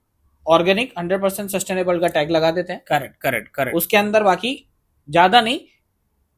ऑर्गेनिक 100% सस्टेनेबल का टैग लगा देते हैं, करेक्ट, करेक्ट, करेक्ट, उसके अंदर बाकी ज्यादा नहीं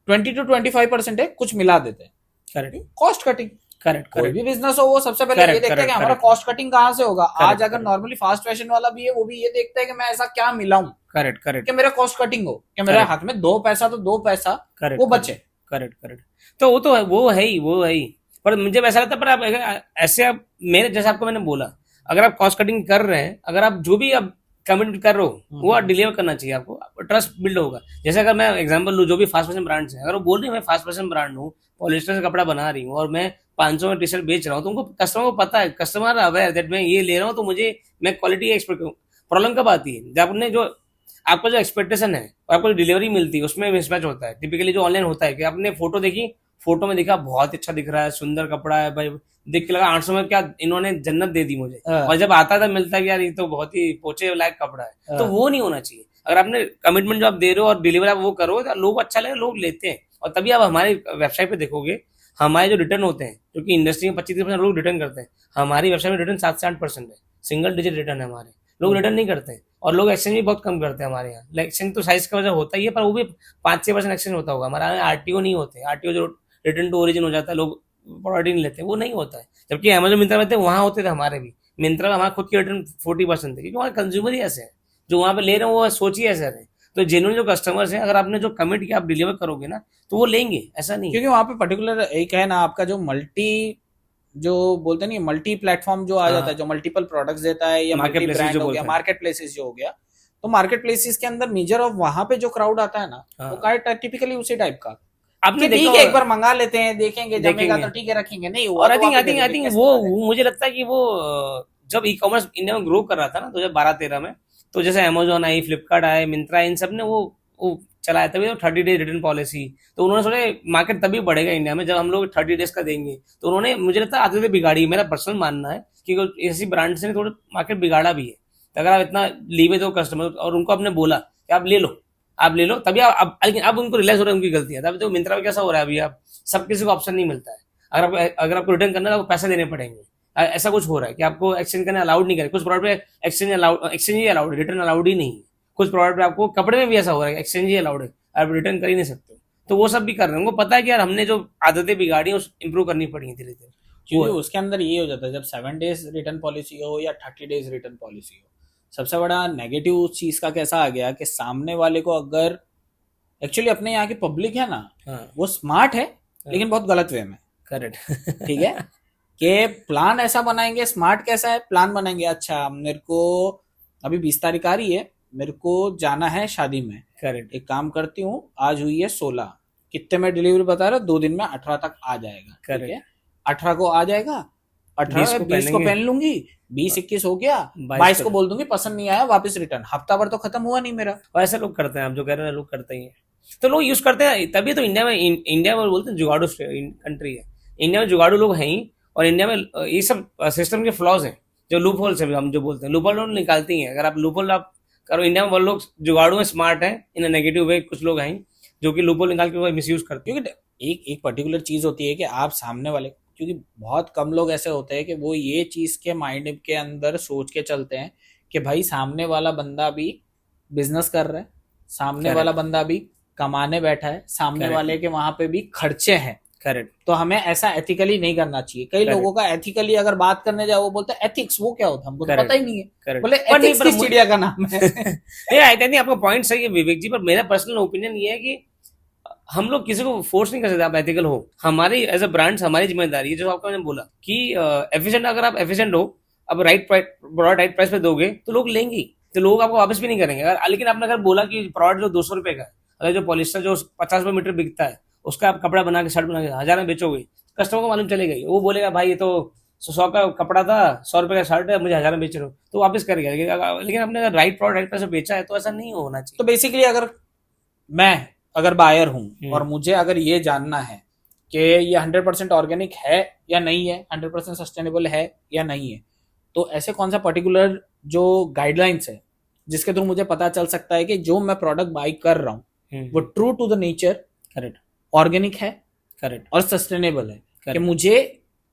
20 to 25% है कुछ मिला देते हैं, करेक्ट, कॉस्ट कटिंग। करेक्ट, कोई करेक्ट, भी बिजनेस हो वो सबसे पहले ये करेक्ट, देखता है कि करेक्ट, हमारा करेक्ट, कॉस्ट कटिंग कहाँ से होगा। आज करेक्ट, अगर करेक्ट, नॉर्मली फास्ट फैशन वाला भी है, वो भी ये देखता है कि मैं ऐसा क्या मिलाऊं करेक्ट, कि करेक्ट, मेरा कॉस्ट कटिंग हो, कि मेरे करेक्ट, हाथ में दो पैसा तो दो पैसा करेक्ट, वो करेक्ट, बचे। Correct, correct. तो वो तो है, वो है ही, वो है ही। पर मुझे वैसा लगता है, पर आप ऐसे, आप मेरे जैसे आपको मैंने बोला, अगर आप कॉस्ट कटिंग कर रहे हैं, अगर आप जो भी आप कमिट कर रहे हो वो डिलीवर करना चाहिए आपको, ट्रस्ट बिल्ड होगा। जैसे अगर मैं एग्जांपल लूँ, जो भी फास्ट फैशन ब्रांड्स हैं, अगर वो बोल रही है मैं फास्ट फैशन ब्रांड हूँ, पॉलिस्टर से कपड़ा बना रही हूँ, और मैं 500 में टी शर्ट बेच रहा हूँ, तो उनको, कस्टमर को पता है, कस्टमर अवेयर दैट मैं ये ले रहा हूँ, तो मुझे, मैं क्वालिटी एक्सपेक्ट करूँ। प्रॉब्लम कब आती है, जब आपने जो, आपका जो एक्सपेक्टेशन है और आपको जो डिलीवरी मिलती है उसमें मिसमैच होता है। टिपिकली जो ऑनलाइन होता है कि आपने फोटो देखी, फोटो में दिखा बहुत अच्छा दिख रहा है, सुंदर कपड़ा है भाई, देख के लगा 800 में क्या इन्होंने जन्नत दे दी मुझे, और जब आता था मिलता है कि यार ये तो बहुत ही पोचे लायक कपड़ा है। तो वो नहीं होना चाहिए। अगर आपने कमिटमेंट जो आप दे रहे हो और डिलीवर आप वो करो, तो लोग अच्छा लगे, लोग लेते हैं। और तभी आप हमारे वेबसाइट पे देखोगे, हमारे जो रिटर्न होते हैं, क्योंकि इंडस्ट्री में 25-30% लोग रिटर्न करते हैं, हमारी वेबसाइट में रिटर्न 7 से 8% है, सिंगल डिजिट रिटर्न है हमारे। लोग रिटर्न नहीं करते हैं, और लोग एक्सचेंज भी बहुत कम करते हैं हमारे यहाँ। एक्सचेंज तो साइज का वजह होता ही है, पर वो भी 5-6% एक्सचेंज होता होगा। हमारे यहाँ आरटीओ नहीं होते, आरटीओ जो रिटर्न टू ओरिजिन हो जाता है, लोग प्रोडक्ट नहीं लेते, वो नहीं होता है। जबकि अमेजोन मिंत्रा में थे, वहाँ होते थे हमारे भी। मिंत्रा में हमारा खुद की रिटर्न 40% थे, क्योंकि वहाँ कंज्यूमर ही ऐसे हैं, जो वहाँ पे ले रहे हैं वो सोच ही ऐसे रहे। तो जेन्युइन जो कस्टमर्स हैं, अगर आपने जो कमिट किया आप डिलीवर करोगे ना, तो वो लेंगे, ऐसा नहीं है। क्योंकि वहां पे पर्टिकुलर एक है ना आपका जो मल्टी, जो बोलते नहीं मल्टी प्लेटफॉर्म जो आ जाता है, हाँ, जो मल्टीपल प्रोडक्ट्स देता है, या मार्केट मल्टी प्लेसेस ब्रांड जो हो गया, बोलते हैं। मार्केट प्लेसेस जो हो गया। तो मार्केट प्लेसेस के अंदर मेजर ऑफ वहां पे जो क्राउड आता है ना, वो हाँ, का टिपिकली उसी टाइप का, आपने कि देखा ठीक है एक होगा, बार मंगा लेते हैं, देखेंगे जमेगा देखेंगे। तो ठीक है रखेंगे, नहीं हुआ और तो वापस दे आई देंगे, थिंक कैसे वो मना करें। मुझे लगता है कि वो जब ई कॉमर्स इंडिया में ग्रो कर रहा था ना 2012-13 में, तो जैसे अमेजोन आई, फ्लिपकार्ट आए, मिंत्रा, इन सब ने वो चलाया, तभी तो 30 डेज रिटर्न पॉलिसी। तो उन्होंने सोचा मार्केट तभी बढ़ेगा इंडिया में जब हम लोग 30 डेज का देंगे। तो उन्होंने, मुझे लगता है आते थे बिगाड़ी, मेरा पर्सनल मानना है कि ऐसी ब्रांड से थोड़ा मार्केट बिगाड़ा भी है। तो अगर आप इतना लीवे दो कस्टमर और उनको आपने बोला कि आप ले लो, आप ले लो, तभी आप, लेकिन अब उनको रियलाइज हो रहा है उनकी गलती है। तभी तो मिंत्रा में कैसा हो रहा है अभी, आप सब किसी को ऑप्शन नहीं मिलता है। अगर आपको रिटर्न करना है तो आपको पैसे देने पड़ेंगे। ऐसा कुछ हो रहा है कि आपको एक्सचेंज करने अलाउड नहीं करे, कुछ प्रोडक्ट पे एक्सचेंज ही अलाउड है, रिटर्न अलाउड ही नहीं है। कुछ प्रोडक्ट पे आपको, कपड़े में भी ऐसा हो रहा है, एक्सचेंज ही अलाउड है, आप रिटर्न कर ही नहीं सकते। तो वो सब भी कर रहे हैं, उनको पता है कि यार हमने जो आदतें बिगाड़ी उस इंप्रूव करनी पड़ेगी धीरे धीरे। वो क्योंकि है। उसके अंदर ये हो जाता है, जब 7 डेज रिटर्न पॉलिसी हो या 30 डेज रिटर्न पॉलिसी हो, सबसे बड़ा नेगेटिव उस चीज का कैसा आ गया कि सामने वाले को अगर, एक्चुअली अपने यहाँ की पब्लिक है ना, हाँ, वो स्मार्ट है हाँ, लेकिन बहुत गलत वे में। करेक्ट। ठीक है, कि प्लान ऐसा बनाएंगे, स्मार्ट कैसा है, प्लान बनाएंगे, अच्छा मेरे को अभी 20 तारीख आ रही है, मेरे को जाना है शादी में, करेक्ट। एक काम करती हूँ, आज हुई है 16, कितने में डिलीवरी बता रहे हो, 2 दिन में 18 तक आ जाएगा, ठीक करेक्ट। है, 18 को आ जाएगा, 20 18 को 20 को पहनेंगे, पहन लूंगी, 20 21 हो गया, 22 22 को। को बोल दूंगी पसंद नहीं आया वापस रिटर्न, हफ्ता भर तो खत्म हुआ नहीं मेरा। और ऐसे लोग करते हैं, आप जो कह रहे हैं लोग करते ही हैं। तो लोग यूज करते हैं, तभी तो इंडिया में बोलते हैं जुगाड़ू कंट्री है। इंडिया में जुगाड़ू लोग हैं ही, और इंडिया में ये सब सिस्टम के फ्लॉज हैं, जो लूप होल्स है, हम जो बोलते हैं लूप होल निकालती हैं। अगर आप लूप होल आप करो, इंडिया में वो लोग जुगाड़ू में स्मार्ट हैं इन नेगेटिव वे, कुछ लोग हैं जो कि लूप होल निकाल के मिस यूज करते हैं। क्योंकि एक एक पर्टिकुलर चीज होती है कि आप सामने वाले, क्योंकि बहुत कम लोग ऐसे होते हैं कि वो ये चीज के माइंड के अंदर सोच के चलते हैं कि भाई सामने वाला बंदा भी बिजनेस कर रहा है, सामने वाला करेक्ट, बंदा भी कमाने बैठा है, सामने करेक्ट, वाले के वहां पे भी खर्चे हैं, करेक्ट, तो हमें ऐसा एथिकली नहीं करना चाहिए। कई लोगों करेक्ट, का एथिकली अगर बात करने जाओ, वो बोलते हैं एथिक्स, वो क्या होता है हमको तो पता करेक्ट, ही नहीं है। करेक्ट। बोले पर नहीं, एथिक्स पर किस चिड़िया का नाम है। नहीं, आई थिंक आपका पॉइंट सही है विवेक जी, पर मेरा पर्सनल ओपिनियन ये है कि हम लोग किसी को फोर्स नहीं कर सकते आप एथिकल हो। हमारी एज अ ब्रांड्स हमारी जिम्मेदारी है, जो आपको मैंने बोला कि एफिशिएंट, अगर आप एफिशिएंट हो, अब प्रोडक्ट राइट प्राइस पे दोगे तो लोग लेंगे, तो लोग आपको वापस भी नहीं करेंगे। अगर लेकिन आपने अगर बोला कि प्रोडक्ट जो 200 रुपए का है, अगर जो पॉलिस्टर जो 50 रुपए मीटर बिकता है, उसका आप कपड़ा बना के, शर्ट बना के 1000 में बेचोगे, कस्टमर को मालूम चलेगा ही। वो बोलेगा भाई ये तो 100 का कपड़ा था, 100 रुपए का शर्ट है, मुझे 1000 में बेच रहे हो, तो वापस करेगा। लेकिन आपने अगर राइट प्रोडक्ट राइट प्राइस पे बेचा है तो ऐसा नहीं होना तो चाहिए। बेसिकली मैं अगर बायर हूं और हम्म, मुझे अगर ये जानना है कि ये 100% ऑर्गेनिक है या नहीं है, 100% सस्टेनेबल है या नहीं है, तो ऐसे कौन सा पर्टिकुलर जो गाइडलाइंस है जिसके थ्रू मुझे पता चल सकता है कि जो मैं प्रोडक्ट बाई कर रहा हूँ वो true to the nature, correct, organic है करेक्ट, और सस्टेनेबल है, कि करेक्ट, मुझे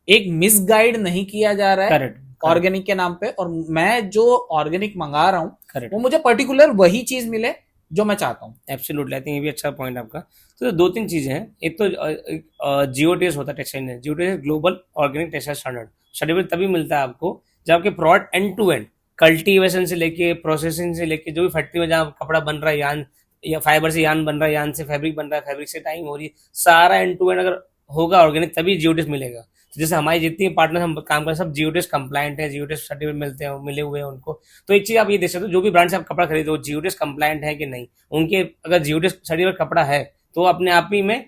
एक मिसगाइड नहीं किया जा रहा है करेक्ट, ऑर्गेनिक के नाम पे, और मैं जो ऑर्गेनिक मंगा रहा हूँ करेक्ट। वो मुझे पर्टिकुलर वही चीज मिले जो मैं चाहता हूँ। एब्सोल्युटली, आई थिंक ये भी अच्छा पॉइंट आपका। तो दो तीन चीजें हैं, एक तो जीओटीएस होता है टेक्सटाइल में, GOTS global organic textile standard. Certificate तभी मिलता है आपको जब आपके product end to end, cultivation से लेके, प्रोसेसिंग से लेके, जो भी फैक्ट्री में जहाँ कपड़ा बन रहा है, यान या फाइबर से यान बन रहा है, यान से फैब्रिक बन रहा है, फैब्रिक से टाइम हो रही है, सारा एंड टू एंड अगर होगा ऑर्गेनिक, तभी जीओटीएस मिलेगा। तो जैसे हमारी जितनी पार्टनर हम काम कर रहे हैं सब जीओटीएस कंप्लायंट है, जीओटीएस सर्टिफिकेट मिलते हैं, मिले हुए हैं उनको। तो एक चीज आप ये देख सकते हो, जो भी ब्रांड से आप कपड़ा खरीदो जीओटीएस कंप्लायंट है कि नहीं, उनके अगर जीओटीएस सर्टिफिकेट कपड़ा है तो अपने आप ही में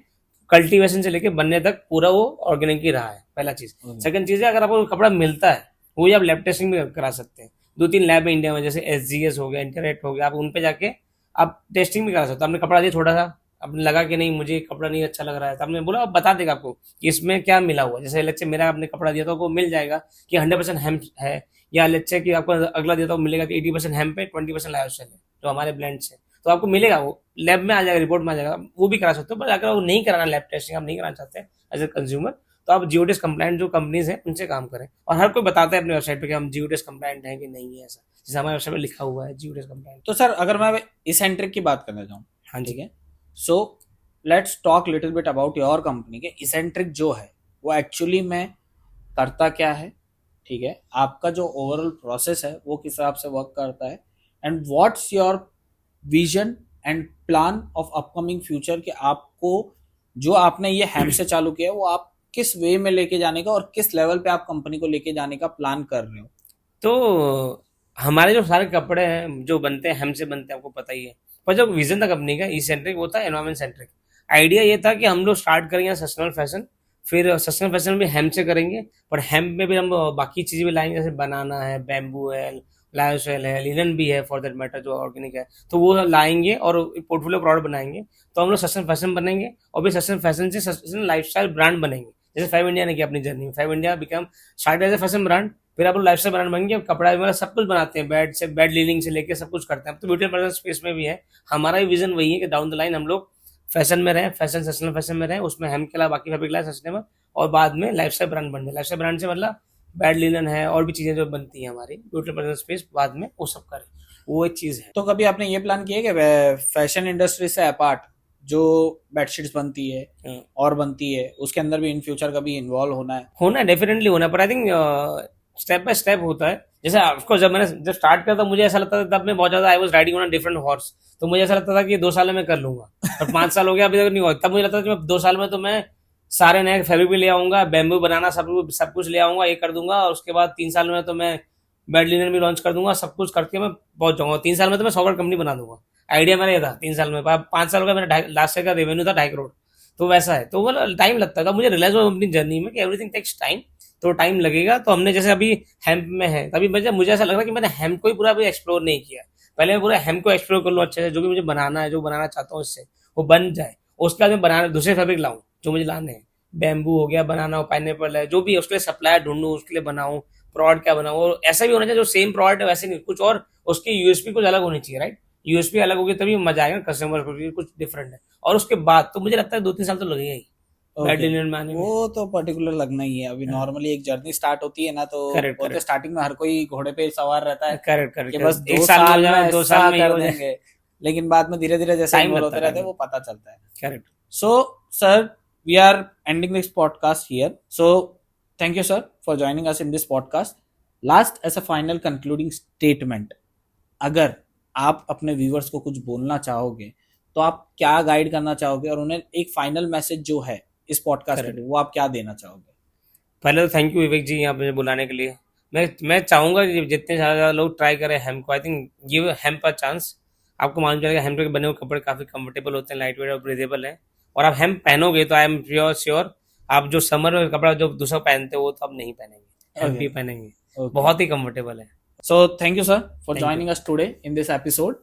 कल्टीवेशन से लेके बनने तक पूरा वो ऑर्गेनिक ही रहा है, पहला चीज। सेकंड चीज है, अगर आपको कपड़ा मिलता है वो ही आप लैब टेस्टिंग भी करा सकते हैं। 2-3 लैब है इंडिया में, जैसे एसजीएस हो गया, इंटरनेट हो गया, आप उन पे जाके आप टेस्टिंग भी करा सकते हो। आपने कपड़ा दिया थोड़ा सा, आपने लगा कि नहीं मुझे कपड़ा नहीं अच्छा लग रहा है, तो आपने बोला, आप बता देगा आपको कि इसमें क्या मिला हुआ है। जैसे लेट्स से मेरा आपने कपड़ा दिया तो आपको मिल जाएगा कि 100% हेम्प है, या लेट्स से कि आपको अगला दिया तो मिलेगा कि 80% हेम्प है, 20% लायोसेल है, जो हमारे ब्लेंड से। तो आपको मिलेगा, वो लैब में आ जाएगा, रिपोर्ट में आ जाएगा, वो भी करा सकते हो। पर अगर वो नहीं कराना लैब टेस्टिंग, आप नहीं कराना चाहते एज ए कंज्यूमर, तो आप जीओटीएस कंप्लायंट जो कंपनीज हैं उनसे काम करें। और हर कोई बताता है अपने वेबसाइट पे कि हम जीओटीएस कंप्लायंट हैं कि नहीं है, ऐसा जैसे हमारे वेबसाइट पे लिखा हुआ है जीओटीएस कंप्लायंट। तो सर अगर मैं इसेंट्रिक की बात करना चाहूँ, हाँ ठीक जी। है, so let's talk little bit about your company के इसेंट्रिक जो है, वो एक्चुअली में करता क्या है, ठीक है, आपका जो ओवरऑल प्रोसेस है वो किस हिसाब से वर्क करता है, and what's your vision and plan of upcoming future, कि आपको जो आपने ये हैम से चालू किया है वो आप किस वे में लेके जाने का और किस लेवल पे आप कंपनी को लेके जाने का प्लान कर रहे हो। तो हमारे जो सारे कपड़े हैं जो बनते हैं हमसे बनते हैं, आपको पता ही है। पर जो विजन था कंपनी का ई सेंट्रिक, वो था एनवायरमेंट सेंट्रिक। आइडिया ये था कि हम लोग स्टार्ट करेंगे सस्टेनेबल फैशन, फिर सस्टेनेबल फैशन भी हेम्प से करेंगे, पर हेम्प में भी हम बाकी चीजें भी लाएंगे, जैसे बनाना है, बैम्बू है, लायोसेल है, लिनन भी है फॉर दैट मैटर जो ऑर्गेनिक है, तो वो लाएंगे और पोर्टफोलियो प्रोडक्ट बनाएंगे। तो हम लोग सस्टेनेबल फैशन बनेंगे और भी सस्टेनेबल फैशन से सस्टेनेबल लाइफस्टाइल ब्रांड बनेंगे। जैसे फाइव इंडिया ने किया अपनी जर्नी में, Fabindia become start as a fashion brand, फिर आप लाइफस्टाइल ब्रांड बन गए, अब कपड़ा मतलब सब कुछ बनाते हैं, बेड लीनिंग से लेके सब कुछ करते हैं। अब तो ब्यूटी पार्लर स्पेस में भी है। हमारा भी विजन वही है कि डाउन द लाइन हम लोग फैशन में रहें, फैशन सस्टेनेबल फैशन में रहें, उसमें हम के अलावा बाकी फैब्रिक लाए सस्टेनेबल, और बाद में लाइफस्टाइल ब्रांड बन जाए। लाइफस्टाइल ब्रांड से मतलब बेड लिनन है और भी चीजें जो बनती हैं हमारी ब्यूटी पार्लर स्पेस, बाद में वो सब करें, वो एक चीज है। तो कभी आपने ये प्लान किया कि फैशन इंडस्ट्री से अपार्ट जो बेडशीट्स बनती है और बनती है उसके अंदर भी इन फ्यूचर कभी इन्वॉल्व होना है डेफिनेटली होना है, पर I think step by step होता है। जैसे ऑफकोर्स जब स्टार्ट किया था मुझे ऐसा लगता था, तब मैं बहुत ज्यादा I was riding on a different horse, तो मुझे ऐसा लगता था कि 2 साल में मैं कर लूंगा, और 5 साल हो गया अभी तक नहीं हुआ। तब मुझे लगता था कि मैं 2 साल में तो मैं सारे नए फैब्रिक भी ले आऊंगा, बैम्बू बनाना सब कुछ ले आऊंगा, ये कर दूंगा, और उसके बाद 3 साल में तो मैं बेड लिनन भी लॉन्च कर दूंगा, सब कुछ करके मैं पहुंच जाऊंगा। 3 साल में तो मैं 100 करोड़ कंपनी बना दूंगा। आइडिया मेरा ये था 3 साल में। 5 साल का मेरा लास्ट ईयर का रेवेन्यू था 2.5 करोड़। तो वैसा है, तो वो टाइम लगता था। मुझे रियलाइज हुआ अपनी जर्नी में कि एवरीथिंग टेक्स टाइम, तो टाइम लगेगा। तो हमने जैसे अभी हेम्प में है, तभी मुझे ऐसा लग रहा है कि मैंने हेम्प को ही पूरा अभी एक्सप्लोर नहीं किया। पहले मैं पूरा हेम्प को एक्सप्लोर कर लूँ अच्छे से, जो भी मुझे बनाना है, जो बनाना चाहता हूँ इससे वो बन जाए। उसके बाद मैं बनाना दूसरे फैब्रिक लाऊं जो मुझे लाने हैं, बैम्बू हो गया, बनाना हो, पाइनएप्पल है, जो भी है उसके लिए सप्लायर ढूंढूं, उसके लिए बनाऊं, प्रोडक्ट क्या बनाऊं। और ऐसा भी होना चाहिए जो सेम प्रोडक्ट है वैसे नहीं, कुछ और उसकी यूएसपी कुछ अलग होनी चाहिए, राइट। यूएसपी अलग होगी तभी मजा आएगा कस्टमर को, कुछ डिफरेंट है। और उसके बाद तो मुझे लगता है 2-3 साल तो लगेगा ही बेड लिनन में आने में। वो तो पर्टिकुलर लगना ही है। अभी नॉर्मली एक जर्नी स्टार्ट होती है ना, तो करेक्ट वो तो स्टार्टिंग में हर कोई घोड़े पे सवार रहता है करेक्ट कि करेक्ट, बस एक 2 साल में हो साल में जाए, 2 साल ऐसा में ये कर हो जाए। देंगे, लेकिन बाद में धीरे धीरे जैसे टाइम इन्वॉल्व लगता होते है, रहते हैं टाइम वो पता चलता है। Correct. So, sir, we are ending this podcast here. So, thank you, sir, for joining us in this podcast. Last, as a final concluding statement, अगर आप अपने व्यूअर्स को कुछ बोलना चाहोगे तो आप क्या गाइड करना चाहोगे, और उन्हें एक फाइनल मैसेज जो है इस पॉडकास्ट Correct. में वो आप क्या देना चाहोगे? पहले तो थैंक यू विवेक जी यहाँ पे बुलाने के लिए। मैं चाहूंगा कि जितने ज्यादा लोग ट्राई करें हेम्प को, I think give hemp a chance. आपको मालूम चलेगा हेम्प के बने हुए कपड़े काफी कंफर्टेबल होते हैं, लाइट वेट और ब्रीदेबल है। और आप हेम्प पहनोगे तो आई एम श्योर आप जो समर में कपड़ा जो दूसरा पहनते हो वो तो आप नहीं पहनेंगे, हेम्प ही पहनेंगे। बहुत ही कंफर्टेबल है। So, thank you, sir, for Thank you. joining us today in this episode.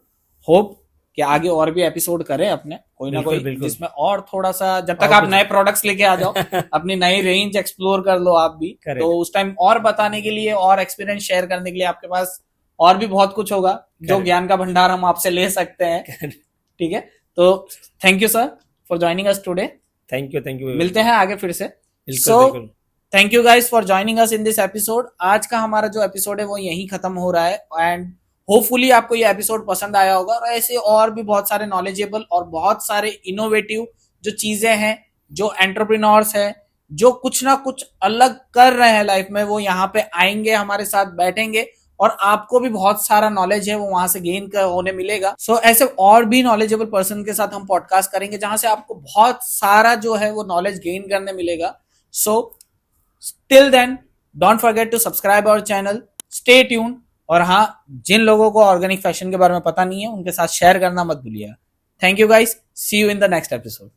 Hope कि आगे और भी एपिसोड करें अपने कोई ना कोई, बिल्कुल। जिसमें और थोड़ा सा, जब तक और आप कुछ- नए प्रोडक्ट्स लेके आ जाओ अपनी नई रेंज एक्सप्लोर कर लो आप भी, Correct. तो उस टाइम और बताने के लिए और एक्सपीरियंस शेयर करने के लिए आपके पास और भी बहुत कुछ होगा, जो Correct. ज्ञान का भंडार हम आपसे ले सकते हैं। ठीक है, तो thank you sir for joining us today. Thank you मिलते हैं आगे फिर से। बिल्कुल बिल्कुल। Thank you guys for joining us in this episode. आज का हमारा जो एपिसोड है वो यहीं खत्म हो रहा है, एंड होपफुली आपको ये एपिसोड पसंद आया होगा। और ऐसे और भी बहुत सारे नॉलेजेबल और बहुत सारे इनोवेटिव जो चीजें हैं, जो एंटरप्रेन्योर्स हैं, जो कुछ ना कुछ अलग कर रहे हैं लाइफ में, वो यहाँ पे आएंगे, हमारे साथ बैठेंगे, और आपको भी बहुत सारा नॉलेज है वो वहां से गेन होने मिलेगा। सो ऐसे और भी नॉलेजेबल पर्सन के साथ हम पॉडकास्ट करेंगे जहां से आपको बहुत सारा जो है वो नॉलेज गेन करने मिलेगा। So till then don't forget to subscribe our channel, stay tune. और हाँ, जिन लोगों को ऑर्गेनिक फैशन के बारे में पता नहीं है उनके साथ शेयर करना मत भूलिएगा। Thank you guys, see you in the next episode.